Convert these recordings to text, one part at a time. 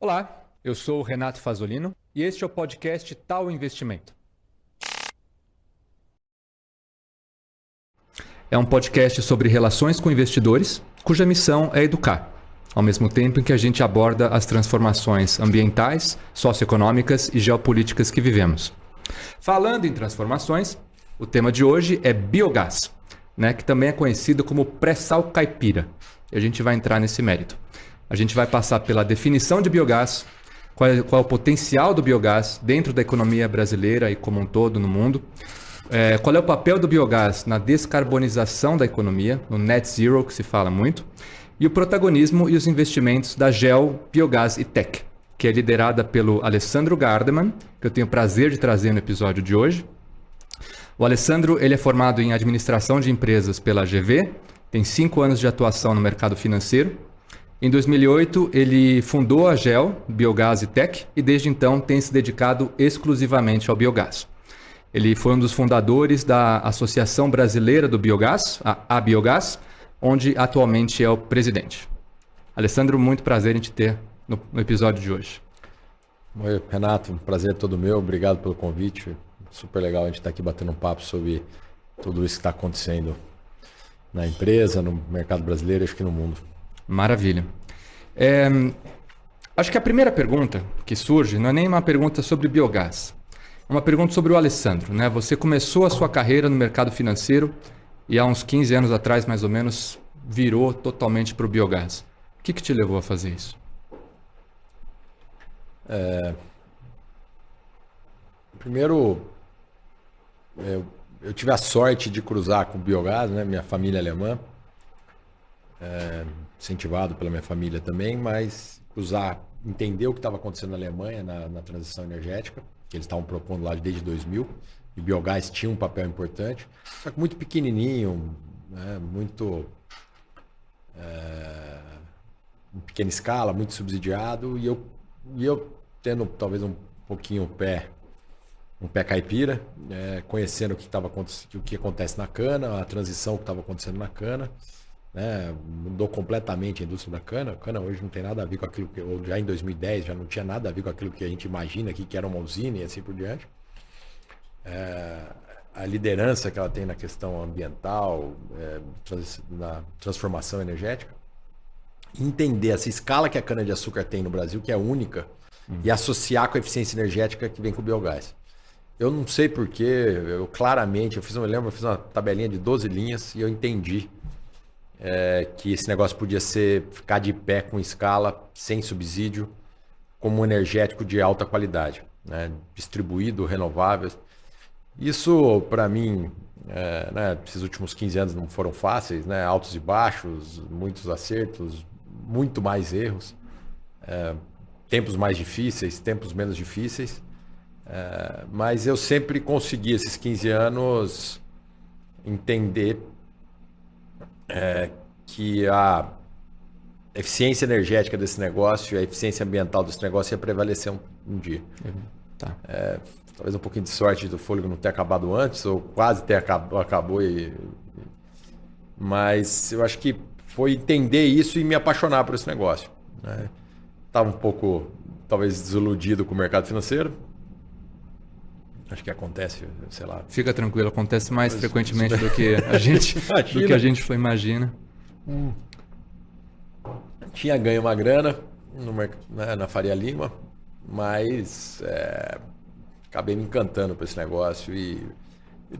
Olá, eu sou o Renato Fazolino e este é o podcast Tal Investimento. É um podcast sobre relações com investidores, cuja missão é educar, ao mesmo tempo em que a gente aborda as transformações ambientais, socioeconômicas e geopolíticas que vivemos. Falando em transformações, o tema de hoje é biogás, que também é conhecido como pré-sal caipira. E a gente vai entrar nesse mérito. A gente vai passar pela definição de biogás, qual é o potencial do biogás dentro da economia brasileira e como um todo no mundo, qual é o papel do biogás na descarbonização da economia, no net zero que se fala muito, e o protagonismo e os investimentos da GEL Biogás e Tech, que é liderada pelo Alessandro Gardeman, que eu tenho o prazer de trazer no episódio de hoje. O Alessandro ele é formado em administração de empresas pela GV, tem 5 anos de atuação no mercado financeiro. Em 2008, ele fundou a GEL Biogás e Tech e desde então tem se dedicado exclusivamente ao biogás. Ele foi um dos fundadores da Associação Brasileira do Biogás, a Biogás, onde atualmente é o presidente. Alessandro, muito prazer em te ter no episódio de hoje. Oi, Renato, um prazer todo meu, obrigado pelo convite. Super legal a gente estar aqui batendo um papo sobre tudo isso que está acontecendo na empresa, no mercado brasileiro e acho que no mundo. Maravilha. Acho que a primeira pergunta que surge não é nem uma pergunta sobre biogás. É uma pergunta sobre o Alessandro. Você começou a sua carreira no mercado financeiro e há uns 15 anos atrás, mais ou menos, virou totalmente para o biogás. O que te levou a fazer isso? Primeiro, eu tive a sorte de cruzar com o biogás, minha família é alemã, incentivado pela minha família também, mas entender o que estava acontecendo na Alemanha na transição energética, que eles estavam propondo lá desde 2000, e o biogás tinha um papel importante, só que muito pequenininho, muito em pequena escala, muito subsidiado, e eu tendo talvez um pouquinho um pé caipira, conhecendo o que acontece na cana, a transição que estava acontecendo na cana, mudou completamente a indústria da cana. A cana hoje não tem nada a ver com aquilo que, ou já em 2010 já não tinha nada a ver com aquilo que a gente imagina aqui, que era uma usina e assim por diante. A liderança que ela tem na questão ambiental, na transformação energética, entender essa escala que a cana-de-açúcar tem no Brasil, que é única, e associar com a eficiência energética que vem com o biogás. Eu não sei porquê, eu fiz uma tabelinha de 12 linhas e eu entendi que esse negócio podia ficar de pé com escala, sem subsídio, como um energético de alta qualidade, distribuído, renováveis. Isso, para mim, esses últimos 15 anos não foram fáceis, altos e baixos, muitos acertos, muito mais erros, tempos mais difíceis, tempos menos difíceis. Mas eu sempre consegui, esses 15 anos, entender que a eficiência energética desse negócio e a eficiência ambiental desse negócio ia prevalecer um dia. Tá. Talvez um pouquinho de sorte do fôlego não ter acabado antes, ou quase ter acabou. Mas eu acho que foi entender isso e me apaixonar por esse negócio. Estava um pouco, talvez, desiludido com o mercado financeiro. Acho que acontece, sei lá. Fica tranquilo, acontece mais frequentemente do que a gente imagina. Tinha ganho uma grana na Faria Lima, mas acabei me encantando por esse negócio. E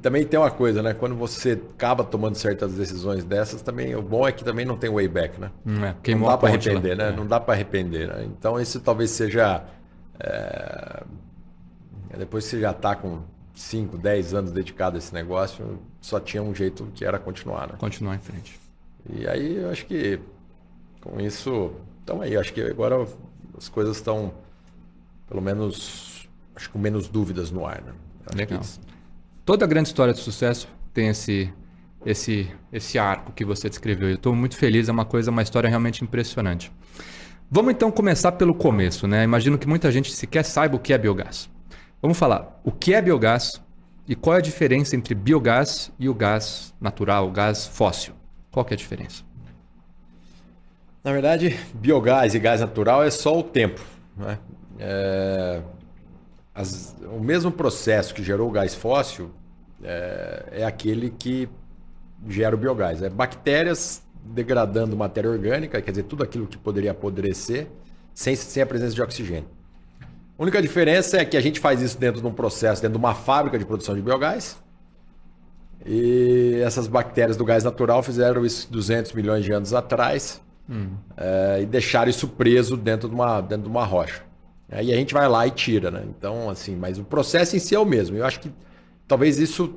também tem uma coisa, quando você acaba tomando certas decisões dessas, também o bom é que também não tem way back, Não dá para arrepender, Não dá para arrepender, Então isso talvez seja... Depois que você já está com 5, 10 anos dedicado a esse negócio, só tinha um jeito que era continuar. Continuar em frente. E aí eu acho que com isso, então aí, acho que agora as coisas estão, pelo menos, acho que com menos dúvidas no ar. Legal. Toda grande história de sucesso tem esse arco que você descreveu. Eu estou muito feliz, é uma história realmente impressionante. Vamos então começar pelo começo, Imagino que muita gente sequer saiba o que é biogás. Vamos falar o que é biogás e qual é a diferença entre biogás e o gás natural, o gás fóssil. Qual que é a diferença? Na verdade, biogás e gás natural é só o tempo. né? O mesmo processo que gerou o gás fóssil é aquele que gera o biogás. É bactérias degradando matéria orgânica, quer dizer, tudo aquilo que poderia apodrecer sem a presença de oxigênio. A única diferença é que a gente faz isso dentro de um processo, dentro de uma fábrica de produção de biogás. E essas bactérias do gás natural fizeram isso 200 milhões de anos atrás e deixaram isso preso dentro de uma rocha. Aí a gente vai lá e tira, né? Então, assim, mas o processo em si é o mesmo. Eu acho que talvez isso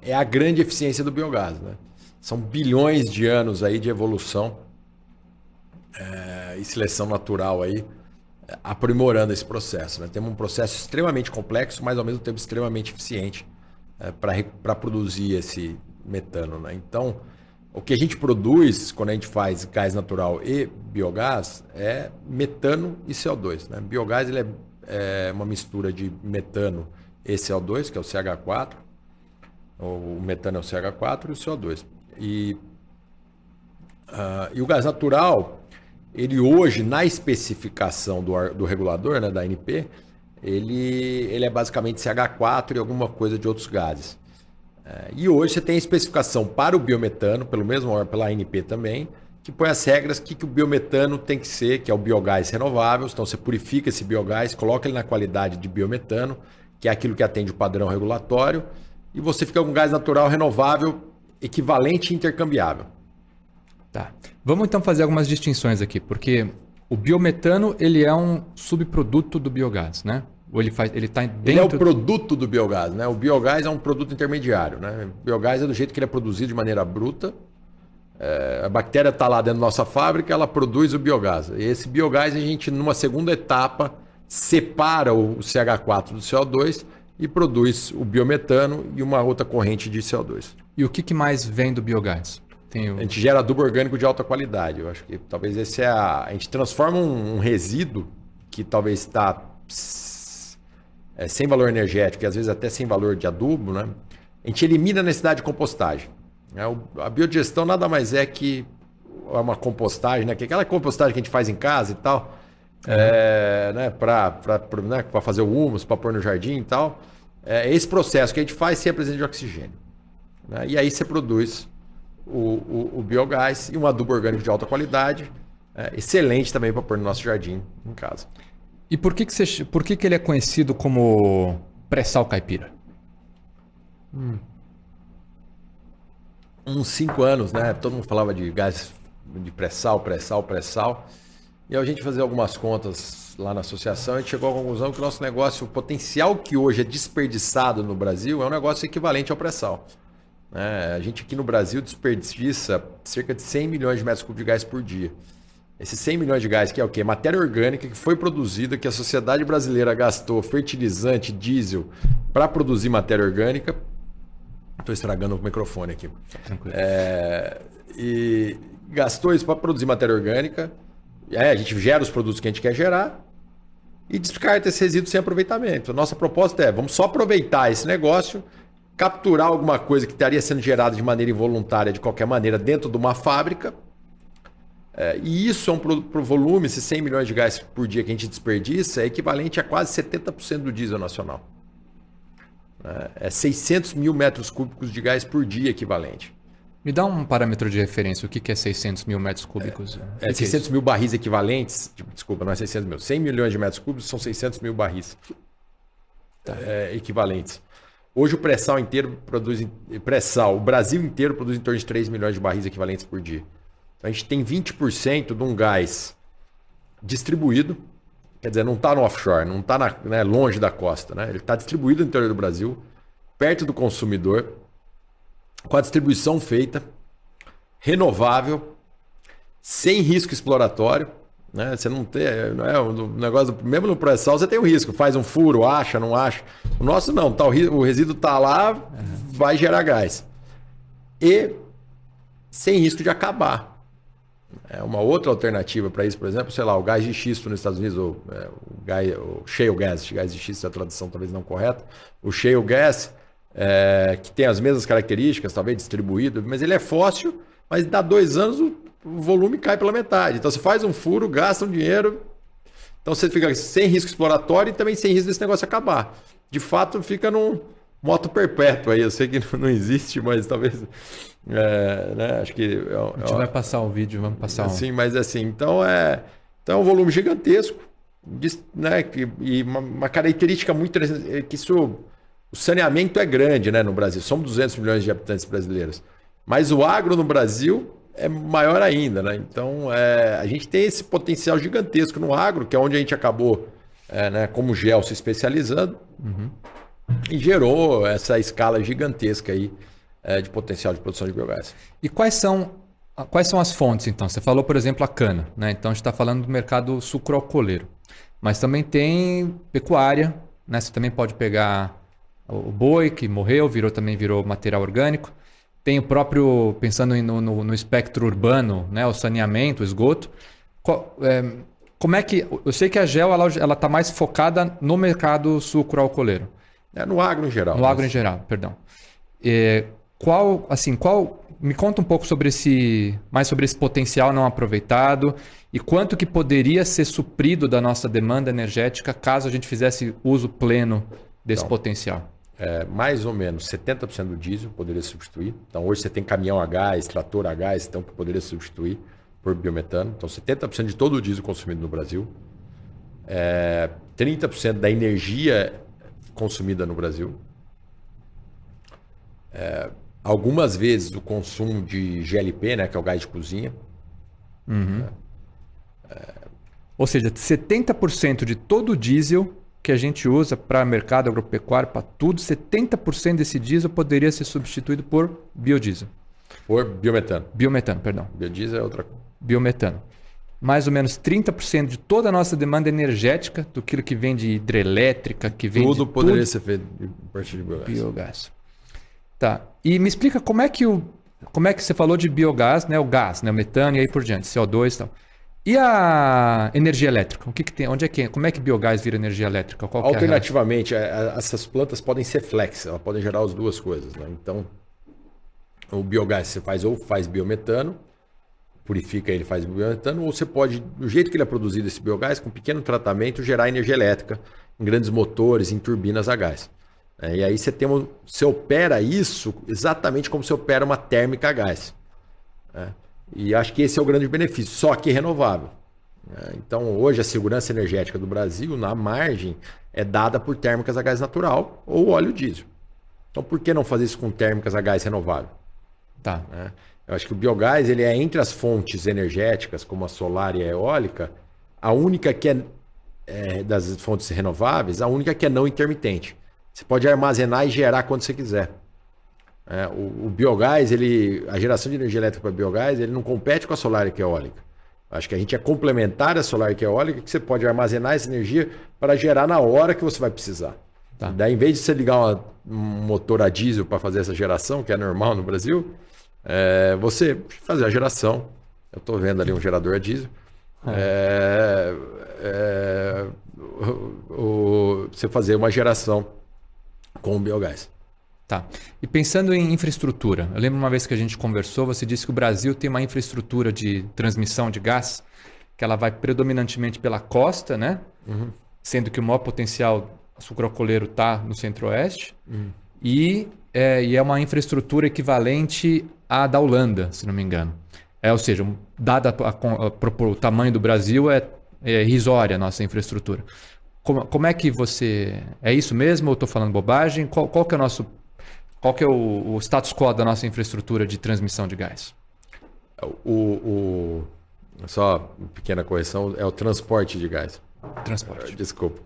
é a grande eficiência do biogás, né? São bilhões de anos aí de evolução e seleção natural aí aprimorando esse processo, né? Temos um processo extremamente complexo, mas ao mesmo tempo extremamente eficiente para produzir esse metano, né? Então, o que a gente produz quando a gente faz gás natural e biogás é metano e CO2, né? Biogás ele é uma mistura de metano e CO2, que é o CH4. O metano é o CH4 e o CO2. E o gás natural, ele hoje, na especificação do regulador, né, da ANP, ele é basicamente CH4 e alguma coisa de outros gases. E hoje você tem a especificação para o biometano, pela ANP também, que põe as regras que o biometano tem que ser, que é o biogás renovável. Então você purifica esse biogás, coloca ele na qualidade de biometano, que é aquilo que atende o padrão regulatório, e você fica com gás natural renovável, equivalente e intercambiável. Tá. Vamos então fazer algumas distinções aqui, porque o biometano ele é um subproduto do biogás, né? Ou ele está dentro... Ele é o produto do biogás, né? O biogás é um produto intermediário, né? O biogás é do jeito que ele é produzido de maneira bruta. A bactéria está lá dentro da nossa fábrica, ela produz o biogás. E esse biogás a gente, numa segunda etapa, separa o CH4 do CO2 e produz o biometano e uma outra corrente de CO2. E o que mais vem do biogás? A gente gera adubo orgânico de alta qualidade. Eu acho que talvez esse a gente transforma um resíduo que talvez está sem valor energético e às vezes até sem valor de adubo, né? A gente elimina a necessidade de compostagem. A biodigestão nada mais é que uma compostagem, né? Que aquela compostagem que a gente faz em casa e tal, né? Para fazer o humus, para pôr no jardim e tal. É esse processo que a gente faz sem a presença de oxigênio, né? E aí você produz o biogás e um adubo orgânico de alta qualidade, excelente também para pôr no nosso jardim em casa. E por que ele é conhecido como pré-sal caipira? Uns 5 anos, né? Todo mundo falava de gás de pré-sal. E a gente fazia algumas contas lá na associação e a gente chegou à conclusão que o nosso negócio, o potencial que hoje é desperdiçado no Brasil, é um negócio equivalente ao pré-sal. A gente aqui no Brasil desperdiça cerca de 100 milhões de metros cúbicos de gás por dia. Esses 100 milhões de gás, que é o quê? Matéria orgânica que foi produzida, que a sociedade brasileira gastou fertilizante, diesel, para produzir matéria orgânica. Estou estragando o microfone aqui. Tranquilo. E gastou isso para produzir matéria orgânica. A gente gera os produtos que a gente quer gerar e descarta esse resíduo sem aproveitamento. A nossa proposta é, vamos só aproveitar esse negócio, capturar alguma coisa que estaria sendo gerada de maneira involuntária, de qualquer maneira, dentro de uma fábrica. E isso é um volume, esses 100 milhões de gás por dia que a gente desperdiça, é equivalente a quase 70% do diesel nacional. É 600 mil metros cúbicos de gás por dia equivalente. Me dá um parâmetro de referência, o que é 600 mil metros cúbicos? 600 mil barris equivalentes, desculpa, não é 600 mil, 100 milhões de metros cúbicos são 600 mil barris equivalentes. Hoje o pré-sal inteiro produz, o Brasil inteiro produz em torno de 3 milhões de barris equivalentes por dia. Então a gente tem 20% de um gás distribuído, quer dizer, não está no offshore, não está longe da costa, né? Ele está distribuído no interior do Brasil, perto do consumidor, com a distribuição feita, renovável, sem risco exploratório, né? Você não tem, o negócio, mesmo no pré-sal você tem o risco, faz um furo, acha, não acha. O nosso não, o resíduo está lá, vai gerar gás. E sem risco de acabar. Uma outra alternativa para isso, por exemplo, sei lá, o gás de xisto nos Estados Unidos, o shale gas, gás de xisto é a tradução talvez não correta, o shale gas, que tem as mesmas características, talvez distribuído, mas ele é fóssil, mas dá 2 anos o volume cai pela metade. Então você faz um furo, gasta um dinheiro. Então Então você fica sem risco exploratório e também sem risco desse negócio acabar. De fato, fica num moto perpétuo aí. Eu sei que não existe, mas talvez... né? Acho que... A gente vai passar o vídeo, vamos passar assim, mas assim, então é um volume gigantesco, né? E uma característica muito interessante é que o saneamento é grande, né, no Brasil. Somos 200 milhões de habitantes brasileiros. Mas o agro no Brasil é maior ainda, né? Então, a gente tem esse potencial gigantesco no agro, que é onde a gente acabou, né, como GEL, se especializando, e gerou essa escala gigantesca aí, de potencial de produção de biogás. E quais são as fontes, então? Você falou, por exemplo, a cana, né? Então, a gente está falando do mercado sucroalcooleiro. Mas também tem pecuária, né? Você também pode pegar o boi, que morreu, também virou material orgânico. Tem o próprio, pensando no espectro urbano, né? O saneamento, o esgoto. Como é que... Eu sei que a GEL ela está mais focada no mercado sucroalcooleiro. No agro em geral. No agro em geral, perdão. Me conta um pouco mais sobre esse potencial não aproveitado e quanto que poderia ser suprido da nossa demanda energética caso a gente fizesse uso pleno desse potencial. Mais ou menos 70% do diesel poderia substituir. Então hoje você tem caminhão a gás, trator a gás, então que poderia substituir por biometano. Então 70% de todo o diesel consumido no Brasil. 30% da energia consumida no Brasil. Algumas vezes o consumo de GLP, né, que é o gás de cozinha. Ou seja, 70% de todo o diesel que a gente usa para mercado agropecuário, para tudo, 70% desse diesel poderia ser substituído por biodiesel. Por biometano. Biometano, perdão. Biodiesel é outra coisa. Biometano. Mais ou menos 30% de toda a nossa demanda energética, do que vem de hidrelétrica, que vem tudo poderia ser feito a partir de biogás. Tá. E me explica como é que você falou de biogás, né? O gás, né? O metano e aí por diante, CO2 e tal. E a energia elétrica? O que tem? Como é que biogás vira energia elétrica? Alternativamente, essas plantas podem ser flex, elas podem gerar as duas coisas, né? Então, o biogás você faz biometano, purifica ele, faz biometano, ou você pode, do jeito que ele é produzido esse biogás, com pequeno tratamento, gerar energia elétrica em grandes motores, em turbinas a gás. E aí você opera isso exatamente como você opera uma térmica a gás. E acho que esse é o grande benefício, só que renovável. Então, hoje, a segurança energética do Brasil, na margem, é dada por térmicas a gás natural ou óleo diesel. Então, por que não fazer isso com térmicas a gás renovável? Tá. Eu acho que o biogás, ele é entre as fontes energéticas, como a solar e a eólica, a única que das fontes renováveis, a única que é não intermitente. Você pode armazenar e gerar quando você quiser. O biogás, a geração de energia elétrica para biogás, ele não compete com a solar e a eólica. Acho que a gente é complementar a solar e a eólica, que você pode armazenar essa energia para gerar na hora que você vai precisar. Tá. Daí, em vez de você ligar um motor a diesel para fazer essa geração, que é normal no Brasil, você fazer a geração. Eu estou vendo ali um gerador a diesel. Você fazer uma geração com o biogás. Tá. E pensando em infraestrutura, eu lembro uma vez que a gente conversou, você disse que o Brasil tem uma infraestrutura de transmissão de gás, que ela vai predominantemente pela costa, né? Sendo que o maior potencial sucroalcooleiro está no centro-oeste. E é uma infraestrutura equivalente à da Holanda, se não me engano. Ou seja, dada o tamanho do Brasil, é irrisória a nossa infraestrutura. Como é que você... É isso mesmo ou estou falando bobagem? Qual que é o status quo da nossa infraestrutura de transmissão de gás? Só uma pequena correção, é o transporte de gás. Transporte. Desculpa.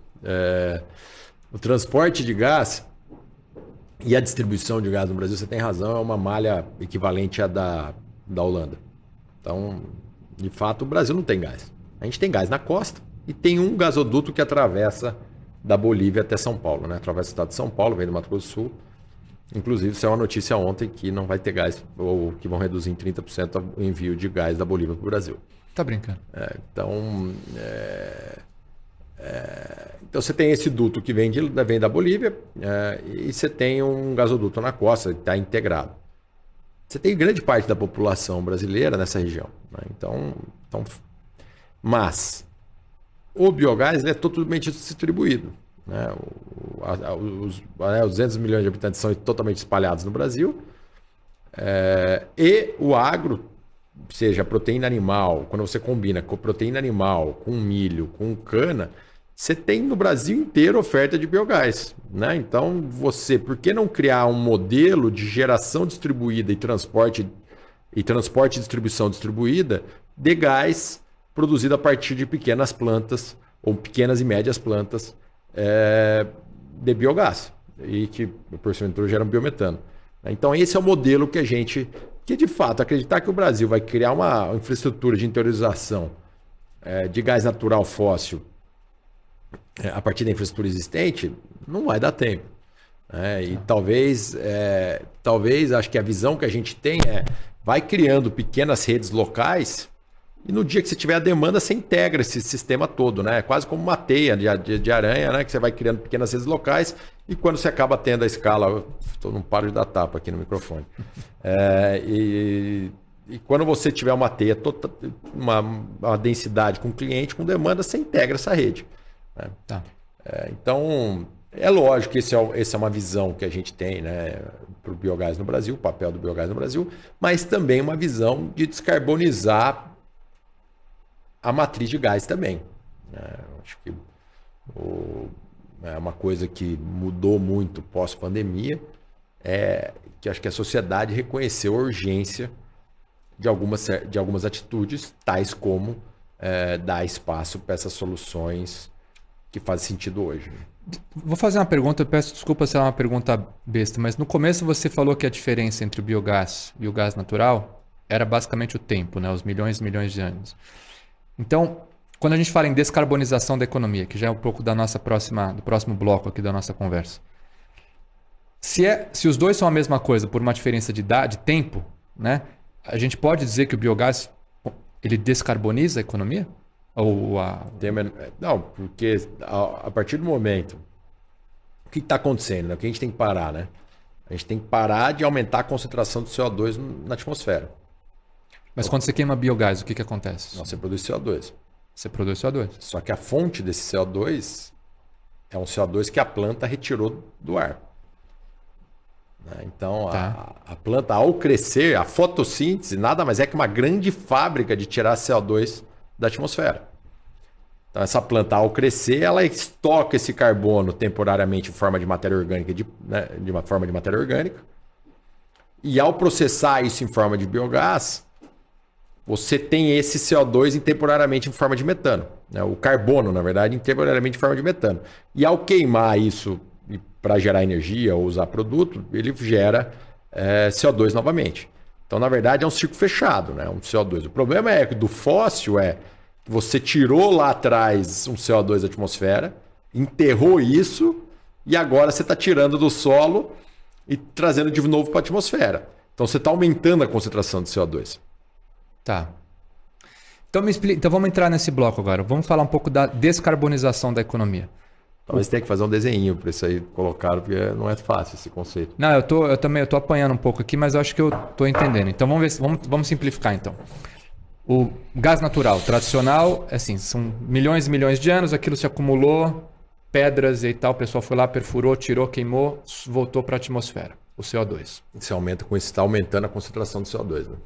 O transporte de gás e a distribuição de gás no Brasil, você tem razão, é uma malha equivalente à da Holanda. Então, de fato, o Brasil não tem gás. A gente tem gás na costa e tem um gasoduto que atravessa da Bolívia até São Paulo, né? Atravessa o estado de São Paulo, vem do Mato Grosso do Sul. Inclusive, saiu uma notícia ontem que não vai ter gás, ou que vão reduzir em 30% o envio de gás da Bolívia para o Brasil. Tá brincando. Então você tem esse duto que vem da Bolívia e você tem um gasoduto na costa que está integrado. Você tem grande parte da população brasileira nessa região. Né? Mas o biogás ele é totalmente distribuído. Né? Os 200 milhões de habitantes são totalmente espalhados no Brasil. E o agro, seja proteína animal, quando você combina com proteína animal, com milho, com cana, você tem no Brasil inteiro oferta de biogás. Né? Então, por que não criar um modelo de geração distribuída e transporte e distribuição distribuída de gás produzido a partir de pequenas plantas ou pequenas e médias plantas de biogás e que, por porventura, geram biometano. Então, esse é o modelo que a gente, que de fato, acreditar que o Brasil vai criar uma infraestrutura de interiorização de gás natural fóssil a partir da infraestrutura existente, não vai dar tempo. E talvez, acho que a visão que a gente tem vai criando pequenas redes locais e no dia que você tiver a demanda, você integra esse sistema todo, né? É quase como uma teia de aranha, né? Que você vai criando pequenas redes locais e quando você acaba tendo a escala... Não paro de dar tapa aqui no microfone. E quando você tiver uma teia, uma densidade com cliente, com demanda, você integra essa rede. Né? Tá. Então, é lógico que essa é uma visão que a gente tem, né, para o biogás no Brasil, o papel do biogás no Brasil, mas também uma visão de descarbonizar a matriz de gás também. Acho que é uma coisa que mudou muito pós-pandemia, que acho que a sociedade reconheceu a urgência de algumas atitudes, tais como dar espaço para essas soluções que fazem sentido hoje. Vou fazer uma pergunta, eu peço desculpa se é uma pergunta besta, mas no começo você falou que a diferença entre o biogás e o gás natural era basicamente o tempo, né? Os milhões e milhões de anos. Então, quando a gente fala em descarbonização da economia, que já é um pouco do próximo bloco aqui da nossa conversa, se os dois são a mesma coisa por uma diferença de tempo, né? A gente pode dizer que o biogás ele descarboniza a economia? Não, porque a partir do momento... O que está acontecendo? Né? O que a gente tem que parar, né? A gente tem que parar de aumentar a concentração de CO2 na atmosfera. Mas quando você queima biogás, o que acontece? Não, você produz CO2. Você produz CO2. Só que a fonte desse CO2 é um CO2 que a planta retirou do ar. Então, tá. a planta, ao crescer, a fotossíntese nada mais é que uma grande fábrica de tirar CO2 da atmosfera. Então, essa planta, ao crescer, ela estoca esse carbono temporariamente em forma de matéria orgânica, de uma forma de matéria orgânica. E ao processar isso em forma de biogás, você tem esse CO2 temporariamente em forma de metano. Né? O carbono, na verdade, temporariamente em forma de metano. E ao queimar isso para gerar energia ou usar produto, ele gera CO2 novamente. Então, na verdade, é um ciclo fechado, né? Um CO2. O problema do fóssil você tirou lá atrás um CO2 da atmosfera, enterrou isso e agora você está tirando do solo e trazendo de novo para a atmosfera. Então, você está aumentando a concentração de CO2. Tá. Então, então vamos entrar nesse bloco agora. Vamos falar um pouco da descarbonização da economia. Talvez tenha que fazer um desenho para isso aí colocar, porque não é fácil esse conceito. Não, eu também estou apanhando um pouco aqui, mas eu acho que eu estou entendendo. Então vamos simplificar então. O gás natural tradicional, assim, são milhões e milhões de anos, aquilo se acumulou, pedras e tal, o pessoal foi lá, perfurou, tirou, queimou, voltou para a atmosfera, o CO2. Isso aumenta com isso, está aumentando a concentração de CO2, né?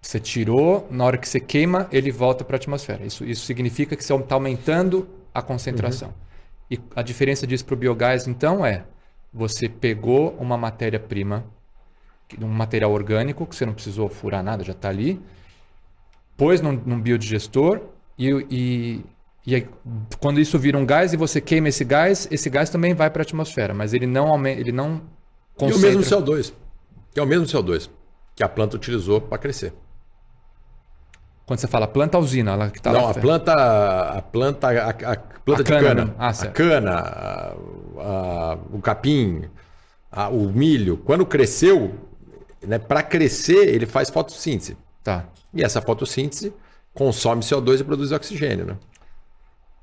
Você tirou, na hora que você queima, ele volta para a atmosfera. Isso significa que você está aumentando a concentração. Uhum. E a diferença disso para o biogás, então, você pegou uma matéria-prima, um material orgânico, que você não precisou furar nada, já está ali, pôs num biodigestor e quando isso vira um gás e você queima esse gás também vai para a atmosfera, mas ele não aumenta, ele não concentra... E o mesmo CO2. Que é o mesmo CO2 que a planta utilizou para crescer. Quando você fala planta, a usina, ela que está lá. Não, a planta de cana. A cana, o capim, o milho. Quando cresceu, né, para crescer, ele faz fotossíntese. Tá. E essa fotossíntese consome CO2 e produz oxigênio, né?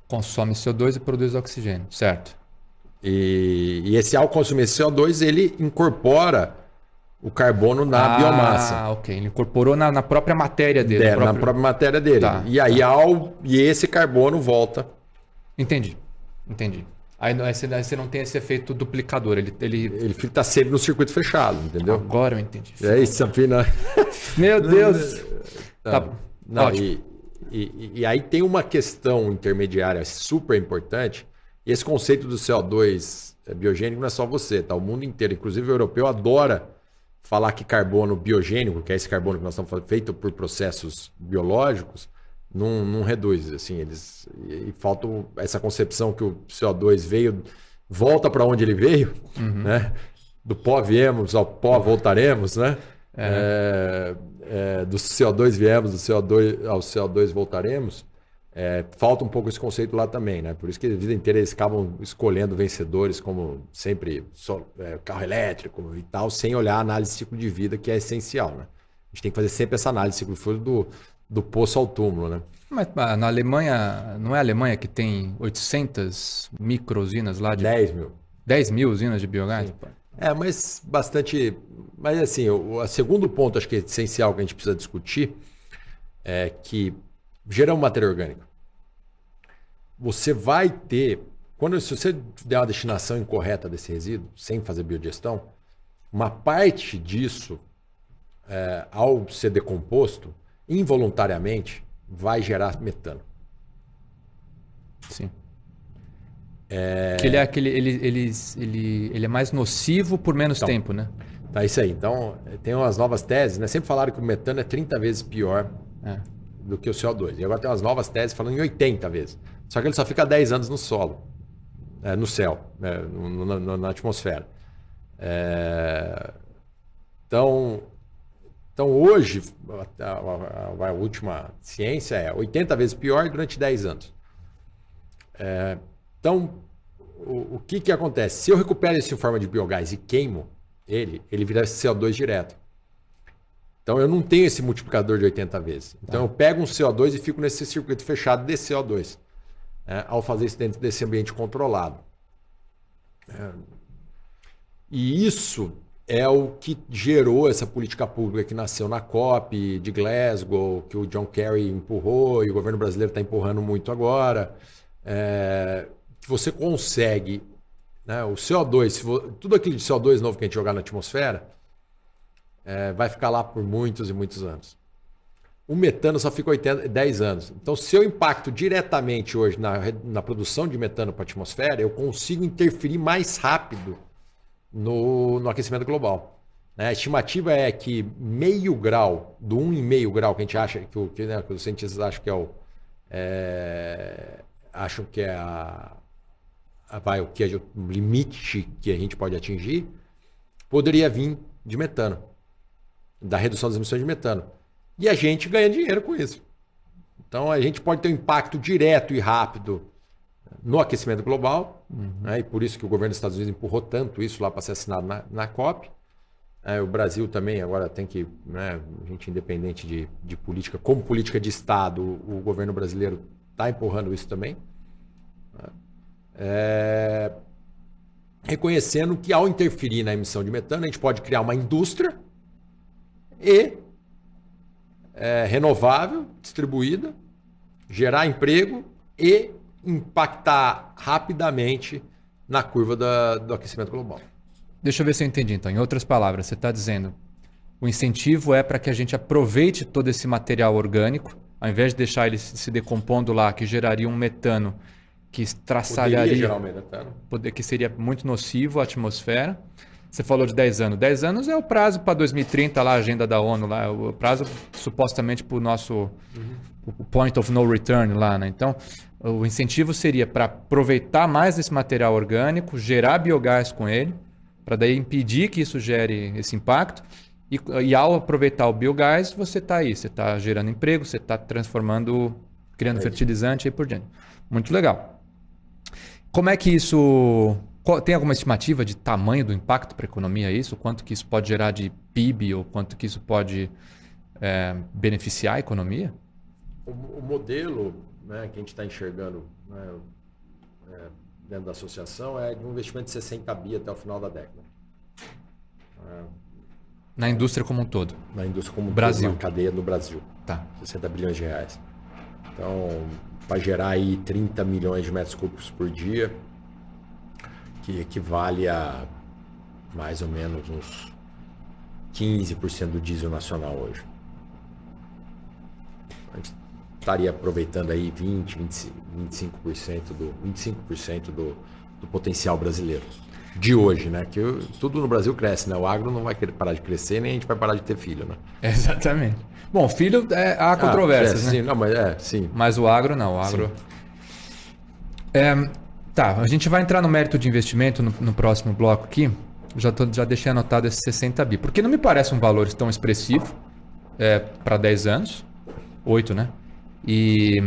Consome CO2 e produz oxigênio, certo. E ao consumir esse CO2, ele incorpora o carbono na biomassa. Ah, ok. Ele incorporou na própria matéria dele. Na própria matéria dele. Tá, e aí e esse carbono volta. Entendi. Aí você não tem esse efeito duplicador. Ele fica sempre no circuito fechado, entendeu? Agora eu entendi. É isso, Pina. Meu Deus! Não, Ótimo. E aí tem uma questão intermediária super importante. E esse conceito do CO2 biogênico não é só você, tá? O mundo inteiro, inclusive o europeu, adora falar que carbono biogênico, que é esse carbono que nós estamos falando, feito por processos biológicos, não reduz. Assim, e falta essa concepção que o CO2 volta para onde ele veio, né? Do pó viemos, ao pó voltaremos, né? Do CO2 viemos, ao CO2 voltaremos. Falta um pouco esse conceito lá também, né? Por isso que a vida inteira eles acabam escolhendo vencedores como sempre carro elétrico e tal, sem olhar a análise de ciclo de vida, que é essencial, né? A gente tem que fazer sempre essa análise de ciclo de vida do poço ao túmulo, né? Mas na Alemanha, não é a Alemanha que tem 800 micro-usinas lá de 10 mil. 10 mil usinas de biogás? Mas bastante... Mas assim, o segundo ponto, acho que é essencial que a gente precisa discutir é que gerar uma matéria orgânica. Você vai ter... Se você der uma destinação incorreta desse resíduo, sem fazer biodigestão, uma parte disso, ao ser decomposto, involuntariamente, vai gerar metano. Sim. Que ele é mais nocivo por menos tempo, né? Tá, isso aí. Então, tem umas novas teses, né? Sempre falaram que o metano é 30 vezes pior do que o CO2. E agora tem umas novas teses falando em 80 vezes. Só que ele só fica 10 anos no solo, no céu, na atmosfera. Então, hoje, a última ciência é 80 vezes pior durante 10 anos. Então, o que acontece? Se eu recupero isso em forma de biogás e queimo ele vira CO2 direto. Então, eu não tenho esse multiplicador de 80 vezes. Então, eu pego um CO2 e fico nesse circuito fechado de CO2, ao fazer isso dentro desse ambiente controlado. E isso é o que gerou essa política pública que nasceu na COP de Glasgow, que o John Kerry empurrou e o governo brasileiro está empurrando muito agora. Que você consegue, né, o CO2, tudo aquilo de CO2 novo que a gente jogar na atmosfera, vai ficar lá por muitos e muitos anos. O metano só fica 10 anos. Então, se eu impacto diretamente hoje na produção de metano para a atmosfera, eu consigo interferir mais rápido no aquecimento global. A estimativa é que meio grau, do 1,5 grau que a gente acha, que os cientistas acham que o limite que a gente pode atingir, poderia vir de metano, da redução das emissões de metano. E a gente ganha dinheiro com isso. Então, a gente pode ter um impacto direto e rápido no aquecimento global, e por isso que o governo dos Estados Unidos empurrou tanto isso lá para ser assinado na COP. O Brasil também agora tem que, a gente independente de política, como política de Estado, o governo brasileiro está empurrando isso também. Reconhecendo que ao interferir na emissão de metano, a gente pode criar uma indústria renovável, distribuída, gerar emprego e impactar rapidamente na curva do aquecimento global. Deixa eu ver se eu entendi. Então, em outras palavras, você está dizendo o incentivo é para que a gente aproveite todo esse material orgânico, ao invés de deixar ele se decompondo lá, que geraria um metano que estraçalharia, que seria muito nocivo à atmosfera. Você falou de 10 anos. 10 anos é o prazo para 2030, lá, a agenda da ONU, lá, o prazo supostamente para o nosso o point of no return lá, né? Então, o incentivo seria para aproveitar mais esse material orgânico, gerar biogás com ele, para daí impedir que isso gere esse impacto. E ao aproveitar o biogás, você está aí, você está gerando emprego, você está transformando, criando fertilizante e aí por diante. Muito legal. Como é que isso... Tem alguma estimativa de tamanho do impacto para a economia isso? Quanto que isso pode gerar de PIB ou quanto que isso pode beneficiar a economia? O modelo, que a gente está enxergando dentro da associação é de um investimento de 60 bi até o final da década. Na indústria como um todo? Na indústria como um Brasil. todo, na cadeia no Brasil. Tá. 60 bilhões de reais. Então, vai gerar aí 30 milhões de metros cúbicos por dia, que equivale a mais ou menos uns 15% do diesel nacional hoje. A gente estaria aproveitando aí 25% do potencial brasileiro. De hoje, né? Que tudo no Brasil cresce, né? O agro não vai parar de crescer, nem a gente vai parar de ter filho, né? Exatamente. Bom, filho, há controvérsias, né? Sim, não, mas sim. Mas o agro não, o agro... Tá, a gente vai entrar no mérito de investimento no próximo bloco aqui. Já deixei anotado esses 60 bi. Porque não me parece um valor tão expressivo para 10 anos. 8, né? E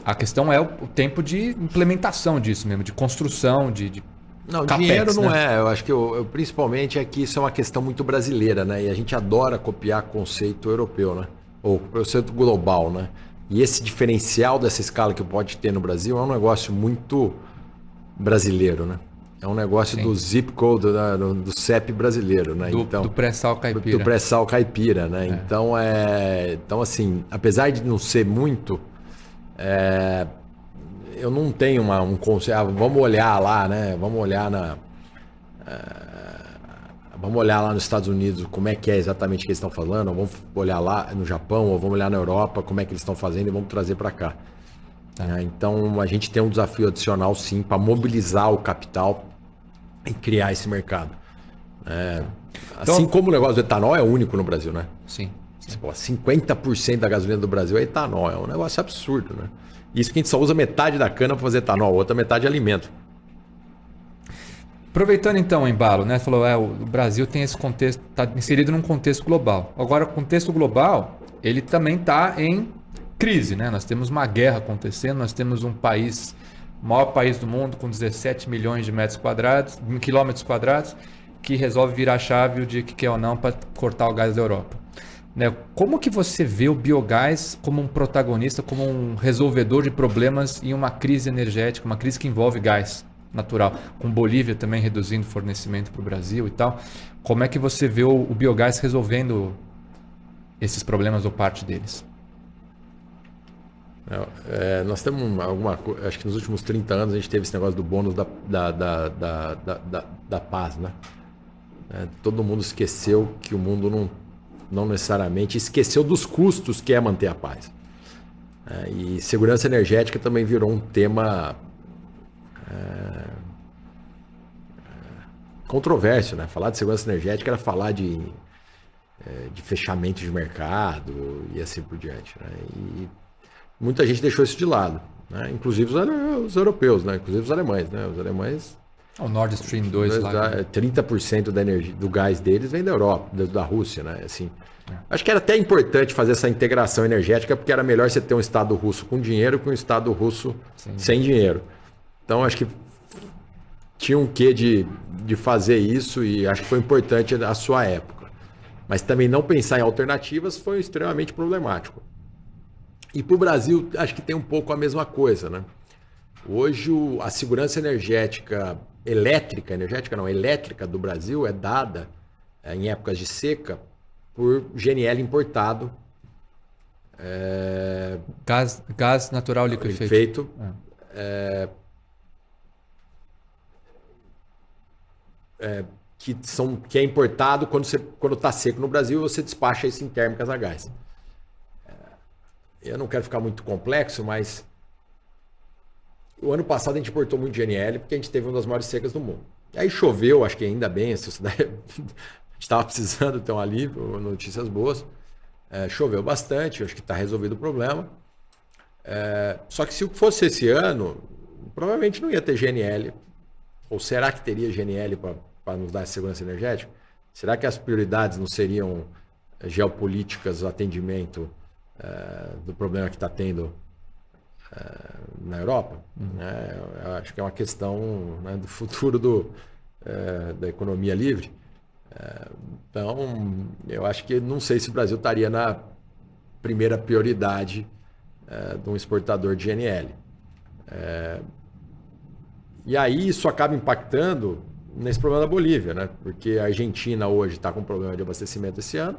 a questão é o tempo de implementação disso mesmo, de construção, de não, capex, dinheiro não né? Eu acho que principalmente é que isso é uma questão muito brasileira, né? E a gente adora copiar conceito europeu, né? Ou conceito global, né? E esse diferencial dessa escala que pode ter no Brasil é um negócio muito brasileiro, né? É um negócio do zip code, do CEP brasileiro, né? Do pré-sal caipira. Do pré-sal caipira, né? Então, então, assim, apesar de não ser muito, eu não tenho um conceito. Vamos olhar lá, né? Vamos olhar lá nos Estados Unidos como é que é exatamente o que eles estão falando, ou vamos olhar lá no Japão, ou vamos olhar na Europa como é que eles estão fazendo e vamos trazer para cá. Então, a gente tem um desafio adicional, sim, para mobilizar o capital e criar esse mercado. Assim como o negócio do etanol é único no Brasil, né? Sim. 50% da gasolina do Brasil é etanol. É um negócio absurdo, né? Isso que a gente só usa metade da cana para fazer etanol, a outra metade é alimento. Aproveitando então o embalo, né? Você falou, o Brasil tem esse contexto, está inserido num contexto global. Agora, o contexto global, ele também está em crise, né? Nós temos uma guerra acontecendo, nós temos um país, o maior país do mundo, com 17 milhões de quilômetros quadrados, que resolve virar a chave o dia que quer ou não para cortar o gás da Europa. Né? Como que você vê o biogás como um protagonista, como um resolvedor de problemas em uma crise energética, uma crise que envolve gás natural, com Bolívia também reduzindo fornecimento para o Brasil e tal? Como é que você vê o biogás resolvendo esses problemas ou parte deles? Nós temos acho que nos últimos 30 anos a gente teve esse negócio do bônus da paz, né? Todo mundo esqueceu que o mundo não necessariamente esqueceu dos custos que é manter a paz. E segurança energética também virou um tema controverso, né? Falar de segurança energética era falar de fechamento de mercado e assim por diante, né? E muita gente deixou isso de lado, né? Inclusive os europeus, né? Inclusive os alemães, né? Os alemães... O Nord Stream 2 lá. 30% da energia, do gás deles vem da Europa, da Rússia, né? Assim, acho que era até importante fazer essa integração energética, porque era melhor você ter um Estado russo com dinheiro que um Estado russo sem dinheiro. Então, acho que tinha um quê de fazer isso e acho que foi importante a sua época. Mas também não pensar em alternativas foi extremamente problemático. E para o Brasil, acho que tem um pouco a mesma coisa, né? Hoje, a segurança energética elétrica do Brasil é dada, em épocas de seca, por GNL importado. Gás natural liquefeito. Que é importado quando está seco no Brasil, você despacha isso em térmicas a gás. Eu não quero ficar muito complexo, mas o ano passado a gente importou muito GNL porque a gente teve uma das maiores secas do mundo. E aí choveu, acho que ainda bem, a gente estava precisando ter um alívio, notícias boas. Choveu bastante, acho que está resolvido o problema. Só que se fosse esse ano, provavelmente não ia ter GNL. Ou será que teria GNL para nos dar segurança energética? Será que as prioridades não seriam geopolíticas, o atendimento do problema que está tendo na Europa? Eu acho que é uma questão, né, do futuro da economia livre. Então, eu acho que não sei se o Brasil estaria na primeira prioridade de um exportador de GNL. E aí isso acaba impactando nesse problema da Bolívia, né? Porque a Argentina hoje está com problema de abastecimento esse ano,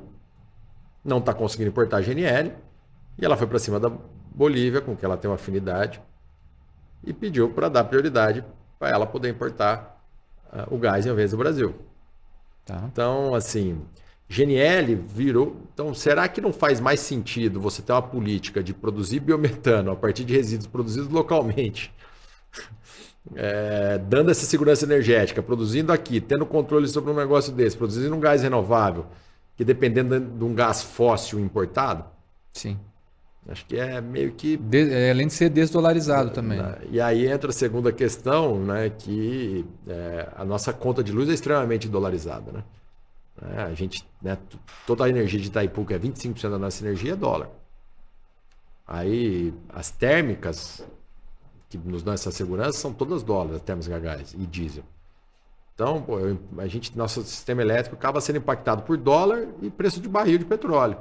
não está conseguindo importar GNL, e ela foi para cima da Bolívia, com que ela tem uma afinidade, e pediu para dar prioridade para ela poder importar o gás em vez do Brasil. Tá. Então, assim, GNL virou... Então, será que não faz mais sentido você ter uma política de produzir biometano a partir de resíduos produzidos localmente, dando essa segurança energética, produzindo aqui, tendo controle sobre um negócio desse, produzindo um gás renovável, que dependendo de um gás fóssil importado? Sim. Acho que é meio que... Além de ser desdolarizado também. E aí entra a segunda questão, né, que a nossa conta de luz é extremamente dolarizada, né? A gente, né, toda a energia de Itaipu, que é 25% da nossa energia, é dólar. Aí as térmicas, que nos dão essa segurança, são todas dólares, as térmicas a gás e diesel. Então, pô, nosso sistema elétrico acaba sendo impactado por dólar e preço de barril de petróleo.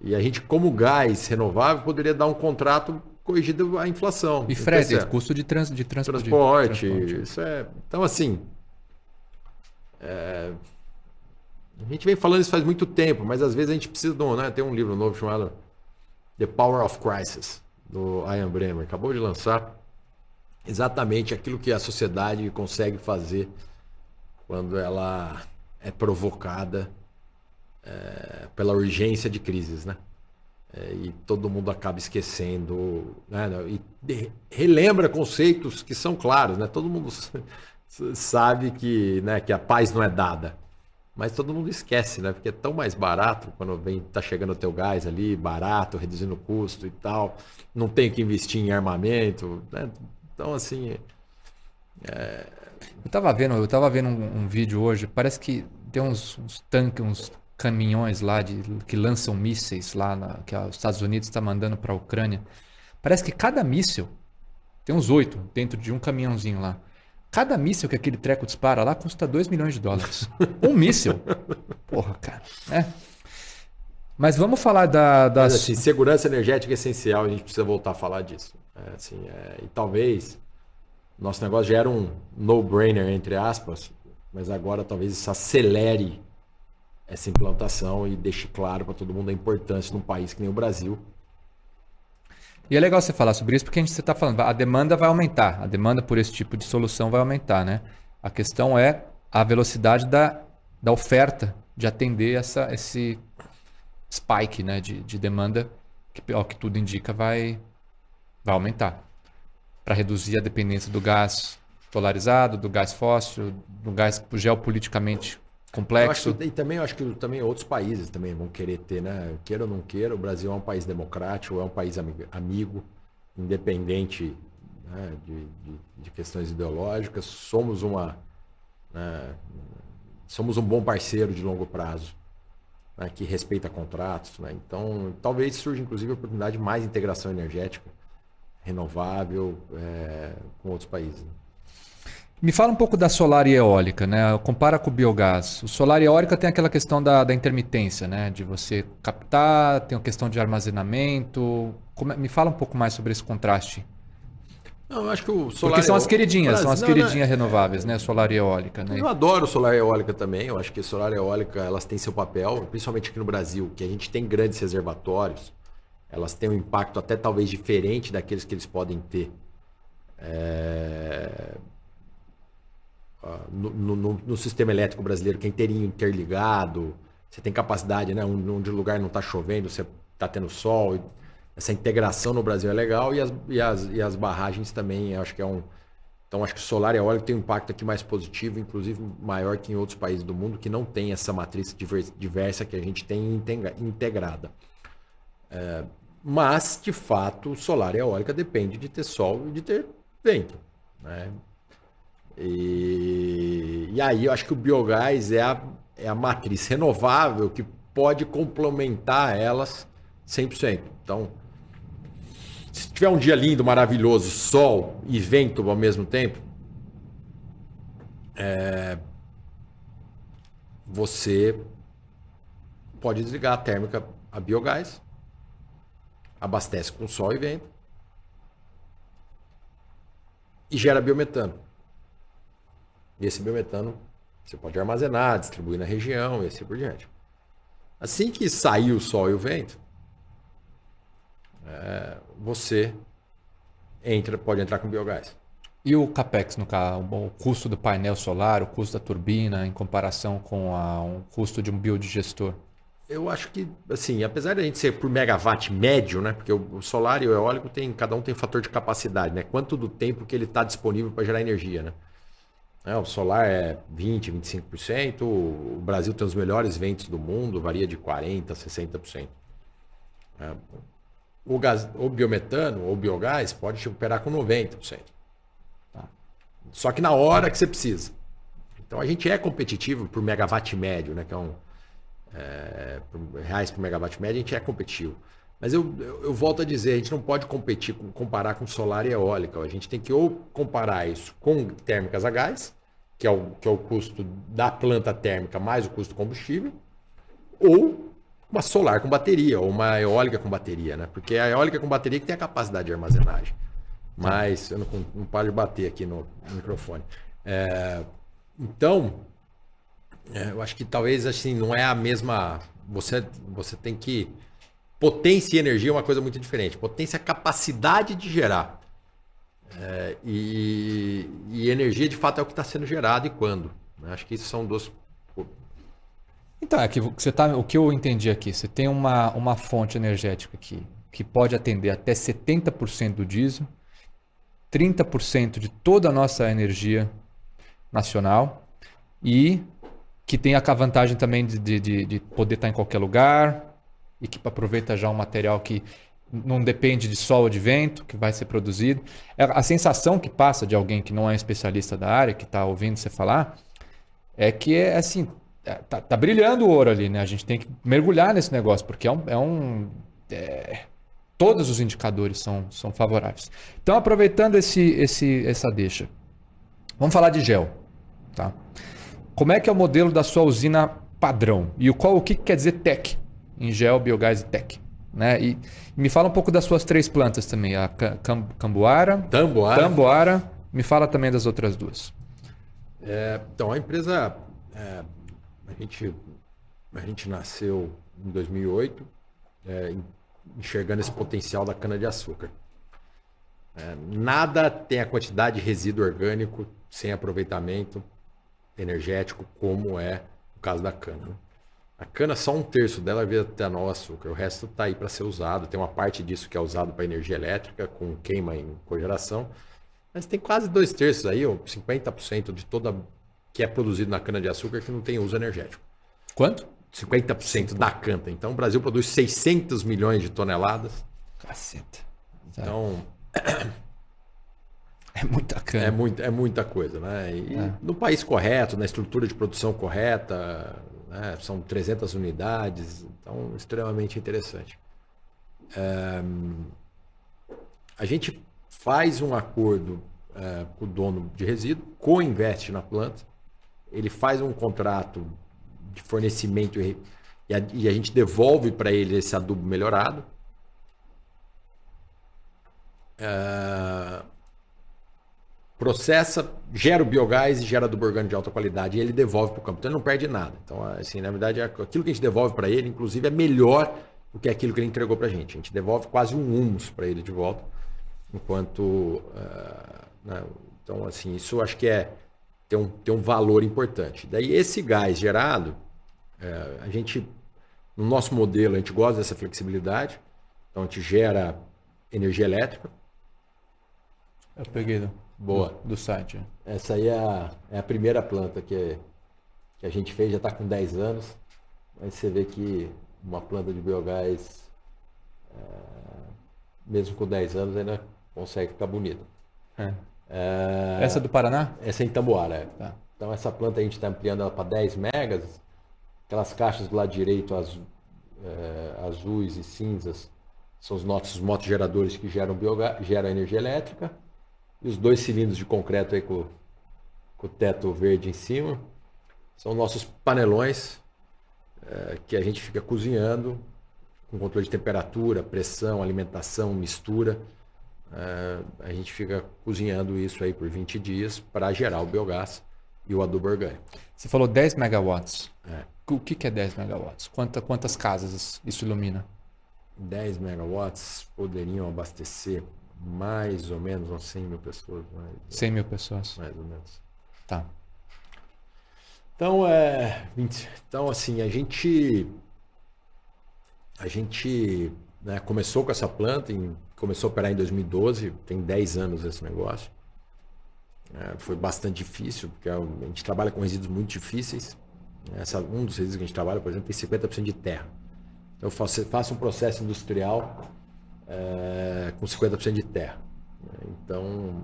E a gente, como gás renovável, poderia dar um contrato corrigido à inflação. E frete, custo de transporte. Isso é... Então, assim... A gente vem falando isso faz muito tempo, mas às vezes a gente precisa de tem um livro novo chamado The Power of Crisis, do Ian Bremmer. Acabou de lançar exatamente aquilo que a sociedade consegue fazer quando ela é provocada pela urgência de crises, né? E todo mundo acaba esquecendo, né? E relembra conceitos que são claros, né? Todo mundo sabe que, né, que a paz não é dada, mas todo mundo esquece, né? Porque é tão mais barato quando tá chegando o teu gás ali, barato, reduzindo o custo e tal, não tem que investir em armamento, né? Então, assim... Eu tava vendo um vídeo hoje, parece que tem uns tanques, uns caminhões lá que lançam mísseis lá, que os Estados Unidos está mandando para a Ucrânia. Parece que cada míssil, tem uns 8 dentro de um caminhãozinho lá. Cada míssil que aquele treco dispara lá custa $2 milhões. Um míssil. Porra, cara. Mas vamos falar Mas, assim, segurança energética é essencial, a gente precisa voltar a falar disso. E talvez nosso negócio já era um no-brainer, entre aspas, mas agora talvez isso acelere essa implantação e deixe claro para todo mundo a importância num país que nem o Brasil. E é legal você falar sobre isso, porque você está falando, a demanda vai aumentar, a demanda por esse tipo de solução vai aumentar, né? A questão é a velocidade da oferta de atender esse spike, né, de demanda, que, ao que tudo indica, vai aumentar, para reduzir a dependência do gás polarizado, do gás fóssil, do gás geopoliticamente complexo. Eu acho que também outros países também vão querer ter, né? Queira ou não queira, o Brasil é um país democrático, é um país amigo, independente, né, de questões ideológicas. Somos um bom parceiro de longo prazo, né, que respeita contratos, né? Então, talvez surja inclusive a oportunidade de mais integração energética renovável com outros países. Me fala um pouco da solar e eólica, né? Compara com o biogás. O solar e eólica tem aquela questão da intermitência, né? De você captar, tem a questão de armazenamento. Me fala um pouco mais sobre esse contraste. Não, eu acho que o solar... Porque são as queridinhas, renováveis, né? Solar e eólica, né? Eu adoro solar e eólica também. Eu acho que solar e eólica, elas têm seu papel, principalmente aqui no Brasil, que a gente tem grandes reservatórios. Elas têm um impacto até talvez diferente daqueles que eles podem ter no sistema elétrico brasileiro, que é inteirinho interligado. Você tem capacidade, né? Onde o lugar não está chovendo, você está tendo sol. Essa integração no Brasil é legal e as barragens também, acho que Então, acho que o solar e eólico tem um impacto aqui mais positivo, inclusive maior que em outros países do mundo, que não tem essa matriz diversa que a gente tem integrada. Mas, de fato, solar e eólica depende de ter sol e de ter vento, né? E aí eu acho que o biogás é a matriz renovável que pode complementar elas 100%. Então, se tiver um dia lindo, maravilhoso, sol e vento ao mesmo tempo, você pode desligar a térmica a biogás, abastece com sol e vento e gera biometano. E esse biometano você pode armazenar, distribuir na região e assim por diante. Assim que sair o sol e o vento, você pode entrar com biogás. E o CAPEX, no caso, o custo do painel solar, o custo da turbina, em comparação com o custo de um biodigestor? Eu acho que, assim, apesar de a gente ser por megawatt médio, né? Porque o solar e o eólico cada um tem fator de capacidade, né? Quanto do tempo que ele está disponível para gerar energia, né? O solar é 20%, 25%. O Brasil tem os melhores ventos do mundo, varia de 40%, 60%. O biometano ou biogás pode operar com 90%. Só que na hora que você precisa. Então a gente é competitivo por megawatt médio, né? Que é por reais por megawatt médio, a gente é competitivo. Mas eu volto a dizer, a gente não pode comparar com solar e eólica. A gente tem que ou comparar isso com térmicas a gás, que é o custo da planta térmica mais o custo do combustível, ou uma solar com bateria, ou uma eólica com bateria, né? Porque é a eólica com bateria que tem a capacidade de armazenagem. Mas eu não paro de bater aqui no microfone. Então, eu acho que talvez assim não é a mesma. Você tem que. Potência e energia é uma coisa muito diferente. Potência é a capacidade de gerar. E energia, de fato, é o que está sendo gerado e quando. Acho que isso são duas. Então, o que eu entendi aqui, você tem uma fonte energética aqui que pode atender até 70% do diesel, 30% de toda a nossa energia nacional e que tem a vantagem também de poder estar em qualquer lugar e que aproveita já um material que não depende de sol ou de vento, que vai ser produzido. A sensação que passa de alguém que não é especialista da área, que está ouvindo você falar, é que assim, tá brilhando o ouro ali, né? A gente tem que mergulhar nesse negócio, porque todos os indicadores são favoráveis. Então, aproveitando essa deixa, vamos falar de gel. Tá? Como é que é o modelo da sua usina padrão? E o que quer dizer TEC? Em gel, biogás e TEC. Né? E me fala um pouco das suas 3 plantas também. A Tamboara. Me fala também das outras 2. Então, a empresa... A gente nasceu em 2008, enxergando esse potencial da cana-de-açúcar. Nada tem a quantidade de resíduo orgânico sem aproveitamento energético como é o caso da cana. Né? A cana, só 1/3 dela vira etanol e açúcar. O resto está aí para ser usado. Tem uma parte disso que é usado para energia elétrica, com queima em cogeração. Mas tem quase 2/3 aí, ou 50% de toda que é produzido na cana-de-açúcar que não tem uso energético. Quanto? 50% da cana. Então, o Brasil produz 600 milhões de toneladas. Caceta. Então... É muita cana. É muita coisa, né? E no país correto, na estrutura de produção correta, né? São 300 unidades, então extremamente interessante. A gente faz um acordo com o dono de resíduo, co-investe na planta, ele faz um contrato de fornecimento e a gente devolve para ele esse adubo melhorado. Processa, gera o biogás e gera adubo orgânico de alta qualidade e ele devolve para o campo. Então ele não perde nada. Então, assim, na verdade, aquilo que a gente devolve para ele, inclusive, é melhor do que aquilo que ele entregou para a gente. A gente devolve quase um humus para ele de volta. Enquanto... né? Então, assim, isso acho que tem um valor importante. Daí, esse gás gerado, a gente, no nosso modelo, a gente gosta dessa flexibilidade. Então, a gente gera energia elétrica. Eu peguei do site. Essa aí é a primeira planta que a gente fez, já está com 10 anos. Mas você vê que uma planta de biogás, mesmo com 10 anos, ainda consegue ficar bonita. Essa é do Paraná? Essa é em Tamboara. Tá. Então essa planta a gente está ampliando ela para 10 megas. Aquelas caixas do lado direito, azuis e cinzas, são os nossos motogeradores que geram energia elétrica. E os 2 cilindros de concreto aí com o teto verde em cima são nossos panelões que a gente fica cozinhando com controle de temperatura, pressão, alimentação, mistura. A gente fica cozinhando isso aí por 20 dias para gerar o biogás e o adubo orgânico. Você falou 10 megawatts. É. O que é 10 megawatts? Quantas casas isso ilumina? 10 megawatts poderiam abastecer mais ou menos umas 100 mil pessoas. 100 mil pessoas. Mais ou menos. Tá. Então, então assim, a gente né, começou com essa planta, começou a operar em 2012, tem 10 anos esse negócio. Foi bastante difícil, porque a gente trabalha com resíduos muito difíceis. Um dos resíduos que a gente trabalha, por exemplo, tem 50% de terra. Então, eu faço um processo industrial com 50% de terra. Então,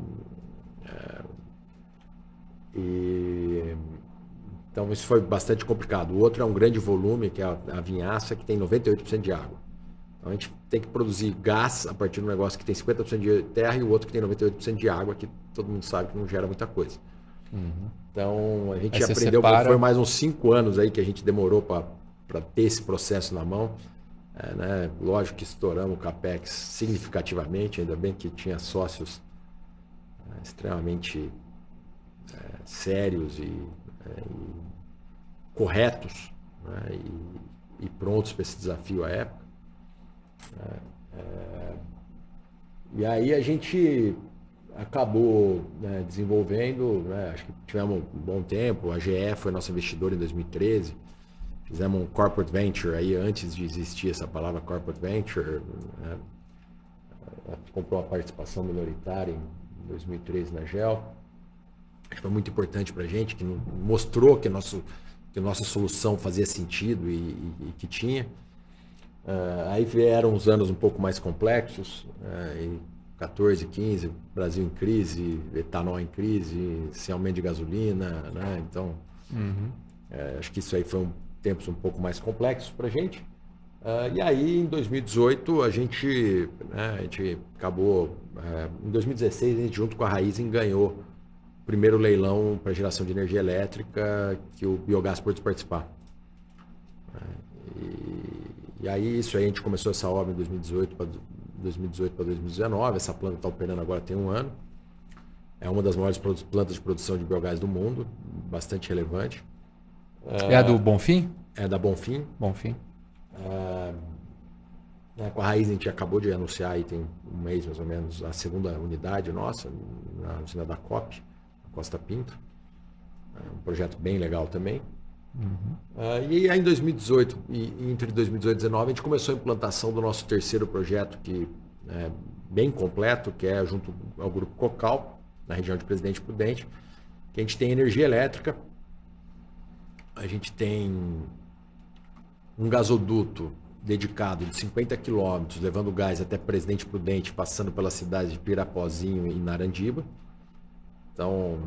então, isso foi bastante complicado. O outro é um grande volume, que é a vinhaça, que tem 98% de água. Então, a gente tem que produzir gás a partir de um negócio que tem 50% de terra e o outro que tem 98% de água, que todo mundo sabe que não gera muita coisa. Uhum. Então, a gente aprendeu, foi mais uns 5 anos aí que a gente demorou para ter esse processo na mão. Né? Lógico que estouramos o CAPEX significativamente, ainda bem que tinha sócios extremamente sérios e corretos, né? e prontos para esse desafio à época. E aí a gente acabou desenvolvendo, acho que tivemos um bom tempo, a GE foi nosso investidor em 2013, fizemos um corporate venture aí antes de existir essa palavra corporate venture, né? Comprou uma participação minoritária em 2013 na GEL. Acho que foi muito importante para a gente, que mostrou que a nossa solução fazia sentido e que tinha. Aí vieram uns anos um pouco mais complexos, em 14, 15, Brasil em crise, etanol em crise, sem aumento de gasolina, né? Então, acho que isso aí foi tempos um pouco mais complexos para a gente. E aí, em 2018, a gente acabou... em 2016, a gente, junto com a Raízen, ganhou o primeiro leilão para geração de energia elétrica que o Biogás pôde participar. E aí, isso aí, a gente começou essa obra em 2018 para 2019. Essa planta está operando agora tem 1 ano. É uma das maiores plantas de produção de biogás do mundo, bastante relevante. É a do Bonfim? É da Bonfim. Bonfim. Com a Raízen, a gente acabou de anunciar, aí tem 1 mês mais ou menos, a segunda unidade nossa, na usina da COP, Costa Pinto. Um projeto bem legal também. E aí em 2018, e entre 2018 e 2019, a gente começou a implantação do nosso terceiro projeto, que é bem completo, que é junto ao Grupo Cocal, na região de Presidente Prudente, que a gente tem energia elétrica, a gente tem um gasoduto dedicado de 50 quilômetros, levando gás até Presidente Prudente, passando pelas cidades de Pirapozinho e Narandiba. Então,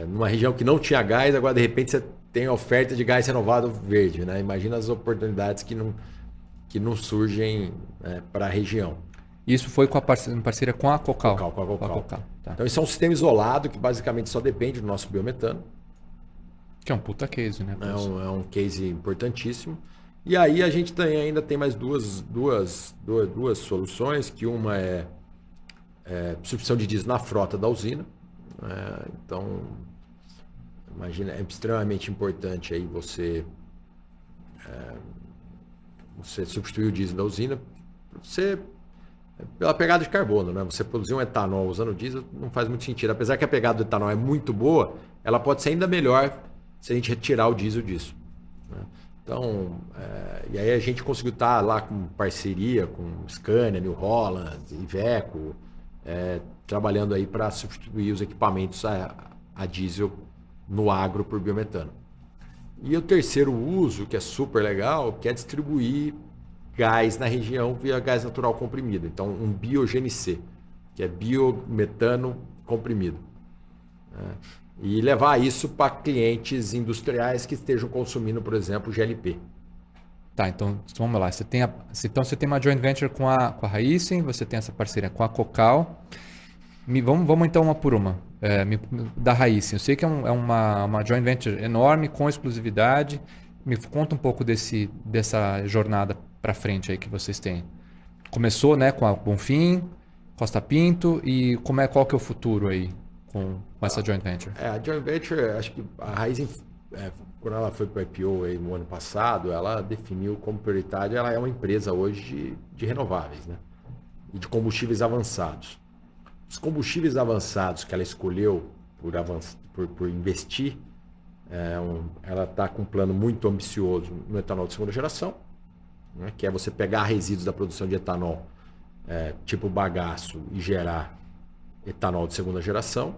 numa região que não tinha gás, agora de repente você tem a oferta de gás renovado verde, né? Imagina as oportunidades que não surgem para a região. Isso foi em parceria com a Cocal? Com a Cocal. Tá. Então, isso é um sistema isolado que basicamente só depende do nosso biometano. Que é um puta case, né? É um case importantíssimo. E aí a gente ainda tem mais duas soluções, que uma é substituição de diesel na frota da usina. Então, imagina, é extremamente importante aí você substituir o diesel da usina pela pegada de carbono, né? Você produzir um etanol usando diesel não faz muito sentido. Apesar que a pegada do etanol é muito boa, ela pode ser ainda melhor se a gente retirar o diesel disso, né? Então, e aí a gente conseguiu estar lá com parceria com Scania, New Holland, Iveco, trabalhando aí para substituir os equipamentos a diesel no agro por biometano. E o terceiro uso, que é super legal, que é distribuir gás na região via gás natural comprimido. Então, um bio-GNC, que é biometano comprimido, né? E levar isso para clientes industriais que estejam consumindo, por exemplo, GLP. Tá, então vamos lá. Então você tem uma joint venture com a Raízen, você tem essa parceria com a Cocal. Vamos então uma por uma. Da Raízen. Eu sei que é uma joint venture enorme, com exclusividade. Me conta um pouco dessa jornada para frente aí que vocês têm. Começou, né, com a Bonfim, Costa Pinto, e qual que é o futuro aí com essa joint venture? A joint venture, acho que a Raízen, quando ela foi para o IPO aí, no ano passado, ela definiu como prioritário, ela é uma empresa hoje de renováveis, né? E de combustíveis avançados. Os combustíveis avançados que ela escolheu por investir, ela está com um plano muito ambicioso no etanol de segunda geração, né? Que é você pegar resíduos da produção de etanol, tipo bagaço, e gerar etanol de segunda geração.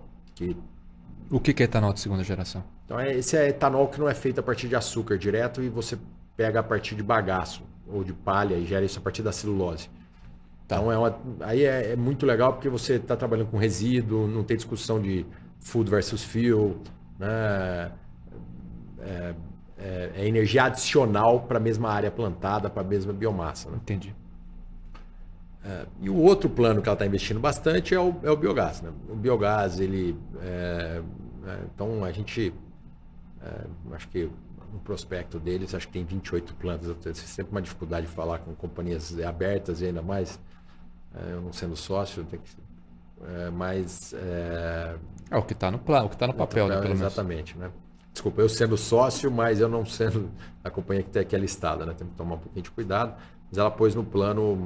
O que é etanol de segunda geração? Então, esse é etanol que não é feito a partir de açúcar direto e você pega a partir de bagaço ou de palha e gera isso a partir da celulose. Tá. Então, aí é muito legal porque você está trabalhando com resíduo, não tem discussão de food versus fuel, né? É energia adicional para a mesma área plantada, para a mesma biomassa. Né? Entendi. E o outro plano que ela está investindo bastante é o biogás. Né? O biogás, então a gente, acho que no prospecto deles, acho que tem 28 plantas. Eu tenho sempre uma dificuldade de falar com companhias abertas e ainda mais, eu não sendo sócio, tem que, mas... É o que está no plano, o que está no papel, né, pelo menos. Exatamente, né? Desculpa, eu sendo sócio, mas eu não sendo a companhia que é listada, né? Tem que tomar um pouquinho de cuidado. Mas ela pôs no plano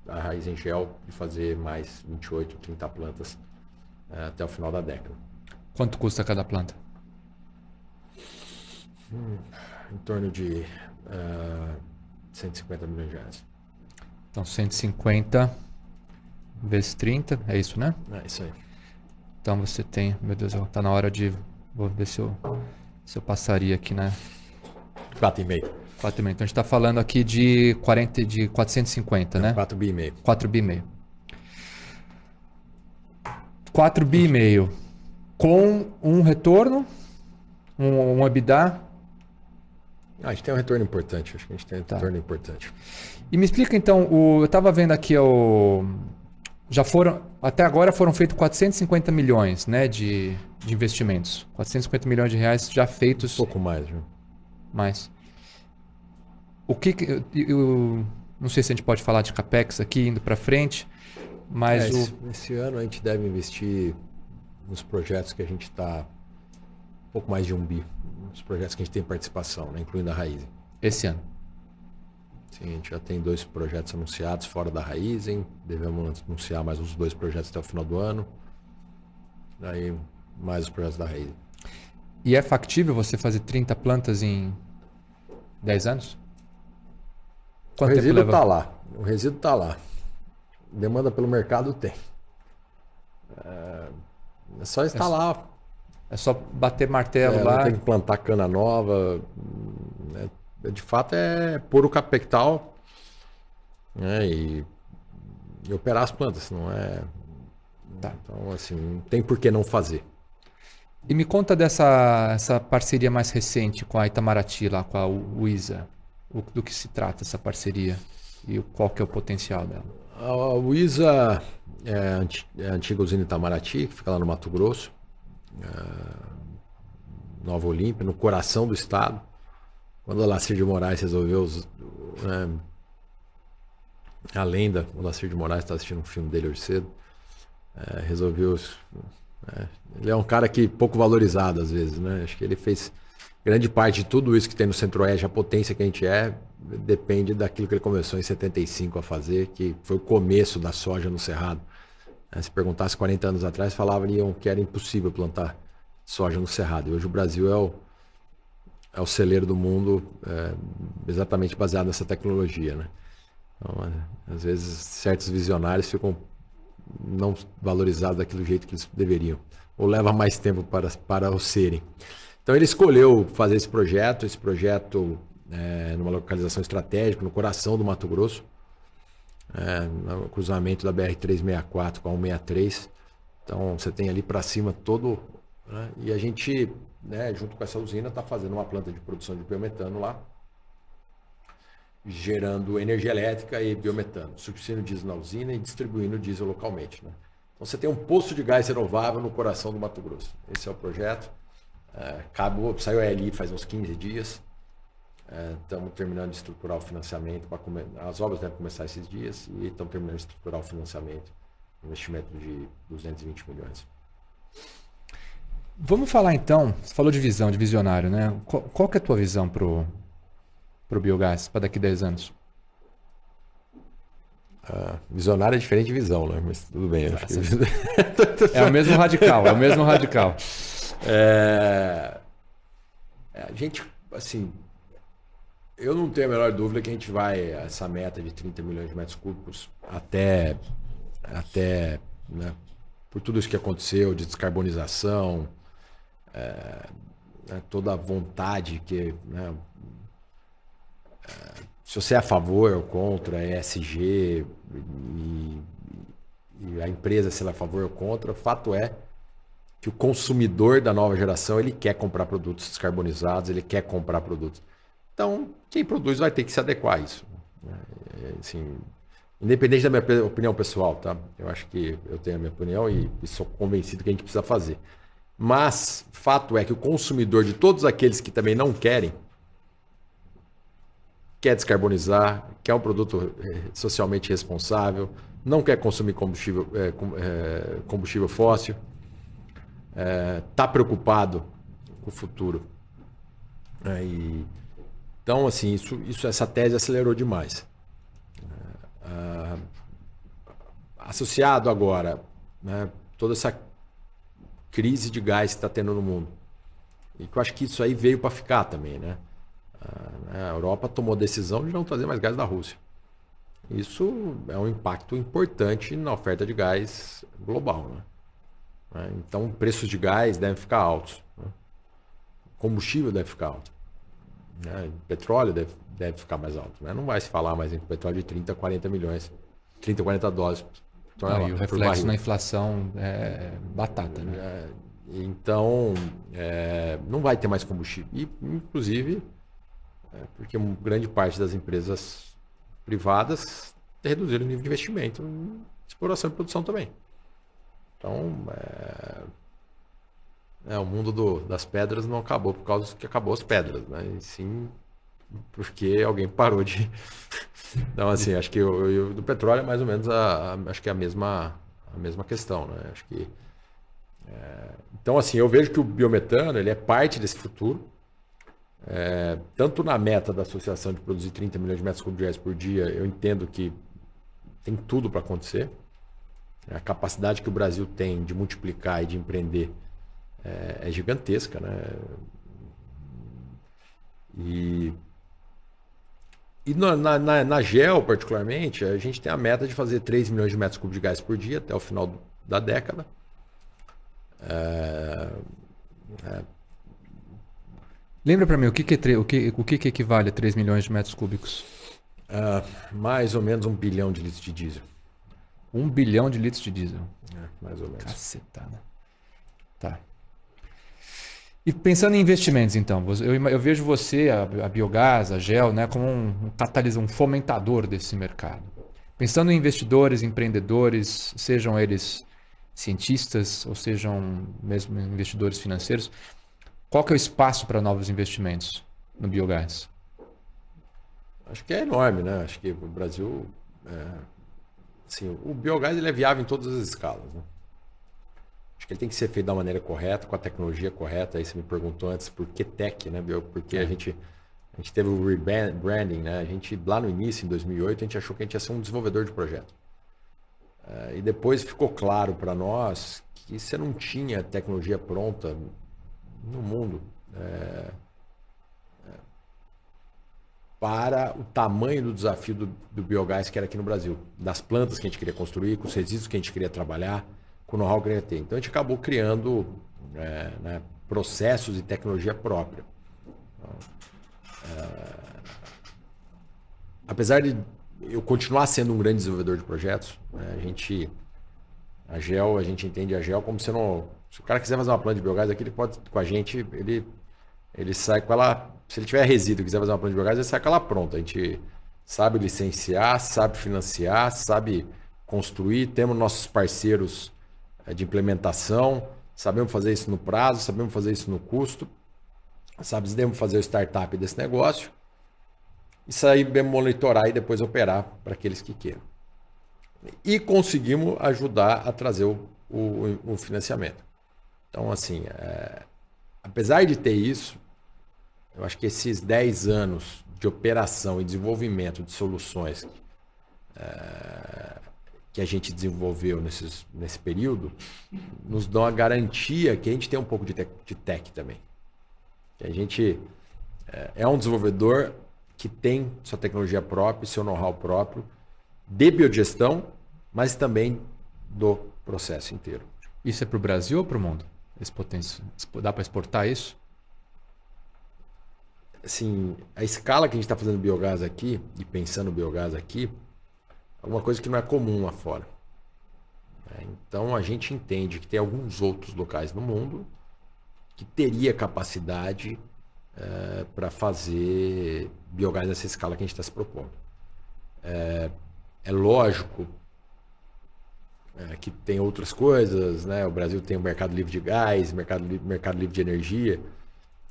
a Raízen Gel de fazer mais 28, 30 plantas até o final da década. Quanto custa cada planta? Em torno de 150 milhões de reais. Então 150 vezes 30, é isso, né? É isso aí. Então você tem, meu Deus, tá na hora de, vou ver se eu passaria aqui, né? 4,5. 4,5. Então a gente está falando aqui de 450, né? 4,5 bi. 4,5 bi. 4,5 bi com um retorno, um EBITDA. A gente tem um retorno importante, acho que a gente tem um retorno importante. E me explica então, eu estava vendo aqui, até agora foram feitos 450 milhões, né, de investimentos. 450 milhões de reais já feitos. Um pouco mais, viu? Mais. O que eu não sei se a gente pode falar de capex aqui indo para frente, mas esse ano a gente deve investir nos projetos que a gente está um pouco mais de 1 bi, nos projetos que a gente tem participação, né, incluindo a Raízen. Esse ano. Sim, a gente já tem 2 projetos anunciados fora da Raízen, devemos anunciar mais uns 2 projetos até o final do ano, daí mais os projetos da Raízen. E é factível você fazer 30 plantas em 10 anos? Quanto o resíduo está lá. O resíduo está lá. Demanda pelo mercado tem. É só instalar. É só bater martelo lá. Não tem que plantar cana nova. De fato é pôr o capital, né, e operar as plantas. Não é. Tá. Então, assim, não tem por que não fazer. E me conta essa parceria mais recente com a Itamaraty, lá com a Uisa. Do que se trata essa parceria e qual que é o potencial dela? A Uisa é a antiga usina Itamaraty, que fica lá no Mato Grosso, Nova Olímpia, no coração do estado. Quando o Olacir de Moraes resolveu, a lenda, o Olacir de Moraes está assistindo um filme dele hoje cedo, resolveu... ele é um cara que pouco valorizado às vezes, né? Acho que ele fez... Grande parte de tudo isso que tem no Centro-Oeste, a potência que a gente depende daquilo que ele começou em 75 a fazer, que foi o começo da soja no Cerrado. Se perguntasse 40 anos atrás, falavam que era impossível plantar soja no Cerrado. E hoje o Brasil é o celeiro do mundo, exatamente baseado nessa tecnologia, né? Então, às vezes, certos visionários ficam não valorizados daquele jeito que eles deveriam, ou leva mais tempo para o serem. Então ele escolheu fazer esse projeto numa localização estratégica, no coração do Mato Grosso, no cruzamento da BR-364 com a 163. Então você tem ali para cima todo, né? E a gente, né, junto com essa usina, está fazendo uma planta de produção de biometano lá, gerando energia elétrica e biometano, substituindo diesel na usina e distribuindo diesel localmente, né? Então você tem um poço de gás renovável no coração do Mato Grosso. Esse é o projeto. Saiu a ELI faz uns 15 dias. Estamos terminando de estruturar o financiamento. As obras devem começar esses dias e estamos terminando de estruturar o financiamento investimento de 220 milhões. Vamos falar então, você falou de visão, de visionário, né? Qual que é a tua visão pro biogás para daqui a 10 anos? Visionário é diferente de visão, né? Mas tudo bem. Acho que... É o mesmo radical, é o mesmo radical. A gente, assim, eu não tenho a menor dúvida que a gente vai essa meta de 30 milhões de metros cúbicos até né, por tudo isso que aconteceu de descarbonização, toda a vontade que, né, se você é a favor ou contra ESG e a empresa se ela é a favor ou contra, o fato é que o consumidor da nova geração ele quer comprar produtos descarbonizados, ele quer comprar produtos. Então, quem produz vai ter que se adequar a isso. Assim, independente da minha opinião pessoal, tá? Eu acho que eu tenho a minha opinião e sou convencido que a gente precisa fazer. Mas, fato é que o consumidor de todos aqueles que também não querem, quer descarbonizar, quer um produto socialmente responsável, não quer consumir combustível fóssil, está preocupado com o futuro. Então, assim, essa tese acelerou demais. Associado agora, né, toda essa crise de gás que está tendo no mundo. E que eu acho que isso aí veio para ficar também, né? A Europa tomou a decisão de não trazer mais gás da Rússia. Isso é um impacto importante na oferta de gás global, né? Então, preços de gás devem ficar altos, né? Combustível deve ficar alto, né? Petróleo deve ficar mais alto, né? Não vai se falar mais em petróleo de 30, 40 milhões, 30, 40 dólares. E o reflexo na inflação é batata, né? Então, não vai ter mais combustível. E, inclusive, porque grande parte das empresas privadas reduziram o nível de investimento em exploração e produção também. Então, o mundo das pedras não acabou por causa que acabou as pedras, né? E sim porque alguém parou de... Então, assim, acho que do petróleo é mais ou menos acho que é a mesma questão, né? Acho que... Então, assim, eu vejo que o biometano ele é parte desse futuro, tanto na meta da associação de produzir 30 milhões de metros cúbicos de gás por dia, eu entendo que tem tudo para acontecer. A capacidade que o Brasil tem de multiplicar e de empreender é gigantesca, né? E na GEL, particularmente, a gente tem a meta de fazer 3 milhões de metros cúbicos de gás por dia até o final da década. Lembra para mim, o que equivale a 3 milhões de metros cúbicos? Mais ou menos 1 bilhão de litros de diesel. 1 bilhão de litros de diesel. Mais ou menos. Cacetada. Tá. E pensando em investimentos, então, eu vejo você, a Biogás, a GEL, né, como um catalisador, um fomentador desse mercado. Pensando em investidores, empreendedores, sejam eles cientistas ou sejam mesmo investidores financeiros, qual que é o espaço para novos investimentos no biogás? Acho que é enorme, né? Acho que o Brasil... assim, o biogás ele é viável em todas as escalas, né? Acho que ele tem que ser feito da maneira correta, com a tecnologia correta. Aí você me perguntou antes por que tech, né? Porque a gente teve o rebranding, né? A gente, lá no início, em 2008, a gente achou que a gente ia ser um desenvolvedor de projeto. E depois ficou claro para nós que você não tinha tecnologia pronta no mundo para o tamanho do desafio do biogás que era aqui no Brasil. Das plantas que a gente queria construir, com os resíduos que a gente queria trabalhar, com o know-how que a gente queria ter. Então a gente acabou criando processos e tecnologia própria. Apesar de eu continuar sendo um grande desenvolvedor de projetos, a GEL, a gente entende a GEL como se o cara quiser fazer uma planta de biogás aqui, ele pode, com a gente, ele sai com ela, se ele tiver resíduo e quiser fazer uma planta de biogás, ele sai com ela pronta. A gente sabe licenciar, sabe financiar, sabe construir, temos nossos parceiros de implementação, sabemos fazer isso no prazo, sabemos fazer isso no custo, sabemos fazer o startup desse negócio e sair monitorar e depois operar para aqueles que queiram. E conseguimos ajudar a trazer o financiamento. Então, assim, apesar de ter isso, eu acho que esses 10 anos de operação e desenvolvimento de soluções que a gente desenvolveu nesse período, nos dão a garantia que a gente tem um pouco de tech também. Que a gente é um desenvolvedor que tem sua tecnologia própria, seu know-how próprio, de biogestão, mas também do processo inteiro. Isso é para o Brasil ou para o mundo? Esse potência, dá para exportar isso? Assim, a escala que a gente está fazendo biogás aqui, e pensando biogás aqui, é uma coisa que não é comum lá fora. Então a gente entende que tem alguns outros locais no mundo que teria capacidade para fazer biogás nessa escala que a gente está se propondo. É lógico que tem outras coisas, né? O Brasil tem o mercado livre de gás, mercado livre de energia,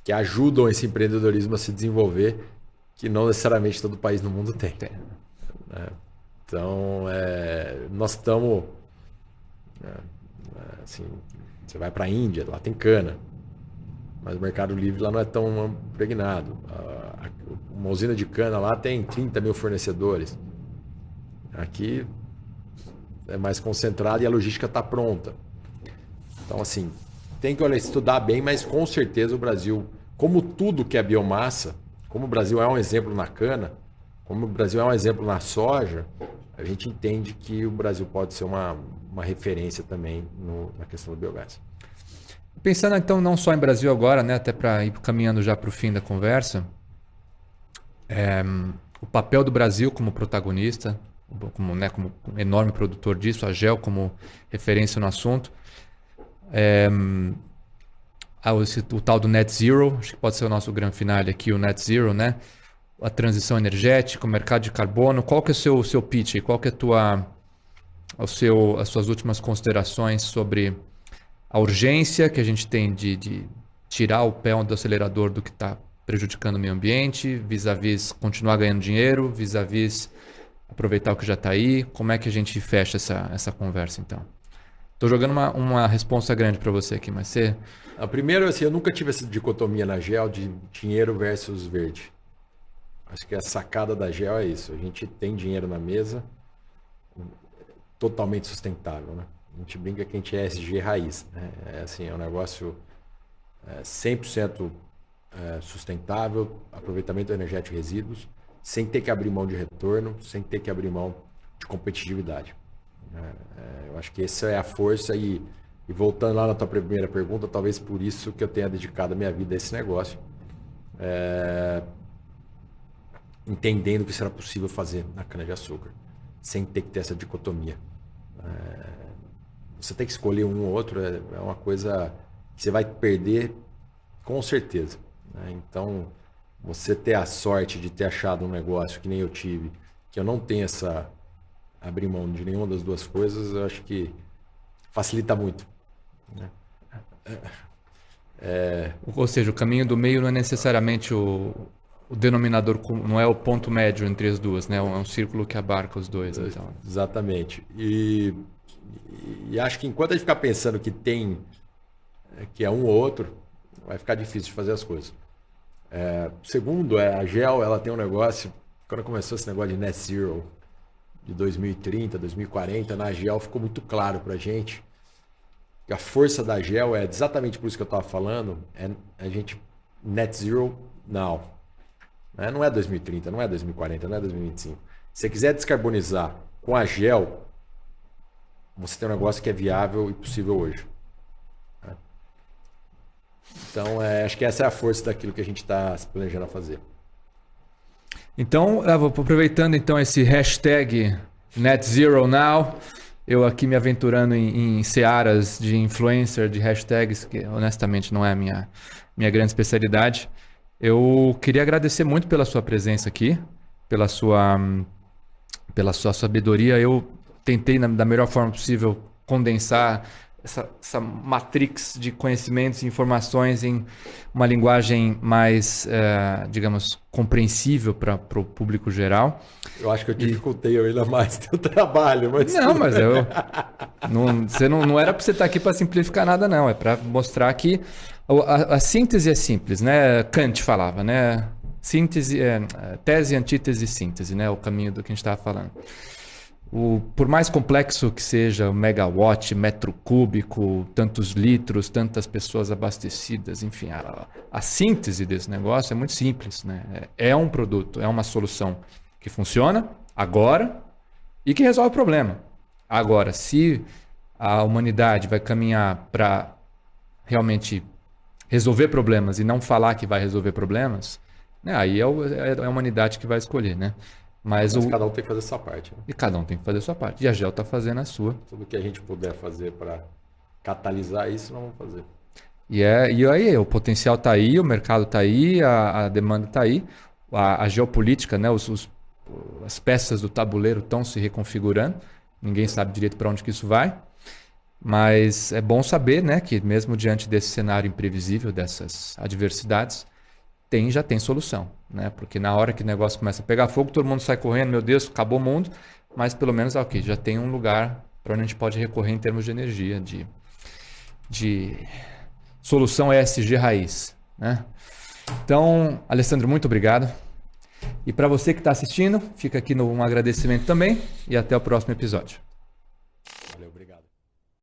que ajudam esse empreendedorismo a se desenvolver, que não necessariamente todo país no mundo tem. Então, nós estamos... assim, você vai para a Índia, lá tem cana, mas o mercado livre lá não é tão impregnado. Uma usina de cana lá tem 30 mil fornecedores. Aqui é mais concentrado e a logística está pronta. Então, assim, tem que estudar bem, mas com certeza o Brasil, como tudo que é biomassa, como o Brasil é um exemplo na cana, como o Brasil é um exemplo na soja, a gente entende que o Brasil pode ser uma referência também na questão do biogás. Pensando então não só em Brasil agora, né, até para ir caminhando já para o fim da conversa, o papel do Brasil como protagonista, como enorme produtor disso, a GEL como referência no assunto, o tal do Net Zero, acho que pode ser o nosso grande finale aqui, o Net Zero, né? A transição energética, o mercado de carbono. Qual que é o seu pitch? Qual que é as suas últimas considerações sobre a urgência que a gente tem de tirar o pé do acelerador do que está prejudicando o meio ambiente, vis-à-vis continuar ganhando dinheiro, vis-à-vis aproveitar o que já está aí? Como é que a gente fecha essa conversa, então? Estou jogando uma resposta grande para você aqui, mas você... Primeiro, assim, eu nunca tive essa dicotomia na GEL de dinheiro versus verde. Acho que a sacada da GEL é isso. A gente tem dinheiro na mesa totalmente sustentável, né? A gente brinca que a gente é ESG raiz, né? É um negócio 100% sustentável, aproveitamento energético de resíduos, sem ter que abrir mão de retorno, sem ter que abrir mão de competitividade. Eu acho que essa é a força e voltando lá na tua primeira pergunta, talvez por isso que eu tenha dedicado a minha vida a esse negócio, entendendo que isso era possível fazer na cana-de-açúcar, sem ter que ter essa dicotomia. Você tem que escolher um ou outro, é uma coisa que você vai perder com certeza. Então, você ter a sorte de ter achado um negócio que nem eu tive, que eu não tenho abrir mão de nenhuma das duas coisas, eu acho que facilita muito. Ou seja, o caminho do meio não é necessariamente o denominador, não é o ponto médio entre as duas, né? É um círculo que abarca os dois. Então. Exatamente. E acho que enquanto a gente ficar pensando que que é um ou outro, vai ficar difícil de fazer as coisas. Segundo, a GEL ela tem um negócio, quando começou esse negócio de Net Zero, de 2030, 2040, na GEL ficou muito claro para a gente que a força da GEL é exatamente por isso que eu estava falando, a gente Net Zero now. Não é 2030, não é 2040, não é 2025. Se você quiser descarbonizar com a GEL, você tem um negócio que é viável e possível hoje. Então, acho que essa é a força daquilo que a gente está se planejando a fazer. Então, aproveitando então esse hashtag Net Zero Now, eu aqui me aventurando em searas de influencer, de hashtags, que honestamente não é a minha grande especialidade. Eu queria agradecer muito pela sua presença aqui, pela sua sabedoria. Eu tentei, da melhor forma possível, condensar essa matrix de conhecimentos e informações em uma linguagem mais, digamos, compreensível para o público geral. Eu acho que eu dificultei ainda mais teu trabalho, mas... Não, mas não era para você estar aqui para simplificar nada, não. É para mostrar que a síntese é simples, né? Kant falava, né? Síntese, tese, antítese e síntese, né? O caminho do que a gente estava falando. Por mais complexo que seja o megawatt, metro cúbico, tantos litros, tantas pessoas abastecidas, enfim, a síntese desse negócio é muito simples, né? É um produto, é uma solução que funciona agora e que resolve o problema. Agora, se a humanidade vai caminhar para realmente resolver problemas e não falar que vai resolver problemas, né? Aí é a humanidade que vai escolher, né? Mas cada um tem que fazer a sua parte. Né? E cada um tem que fazer a sua parte. E a GEL está fazendo a sua. Tudo que a gente puder fazer para catalisar isso, nós vamos fazer. E aí, o potencial está aí, o mercado está aí, a demanda está aí, a geopolítica, né? As peças do tabuleiro estão se reconfigurando. Ninguém sabe direito para onde que isso vai. Mas é bom saber, né, que mesmo diante desse cenário imprevisível, dessas adversidades, já tem solução, né? Porque na hora que o negócio começa a pegar fogo, todo mundo sai correndo, meu Deus, acabou o mundo, mas pelo menos ok, já tem um lugar para onde a gente pode recorrer em termos de energia, de solução ESG raiz, né? Então, Alessandro, muito obrigado. E para você que está assistindo, fica aqui um agradecimento também e até o próximo episódio.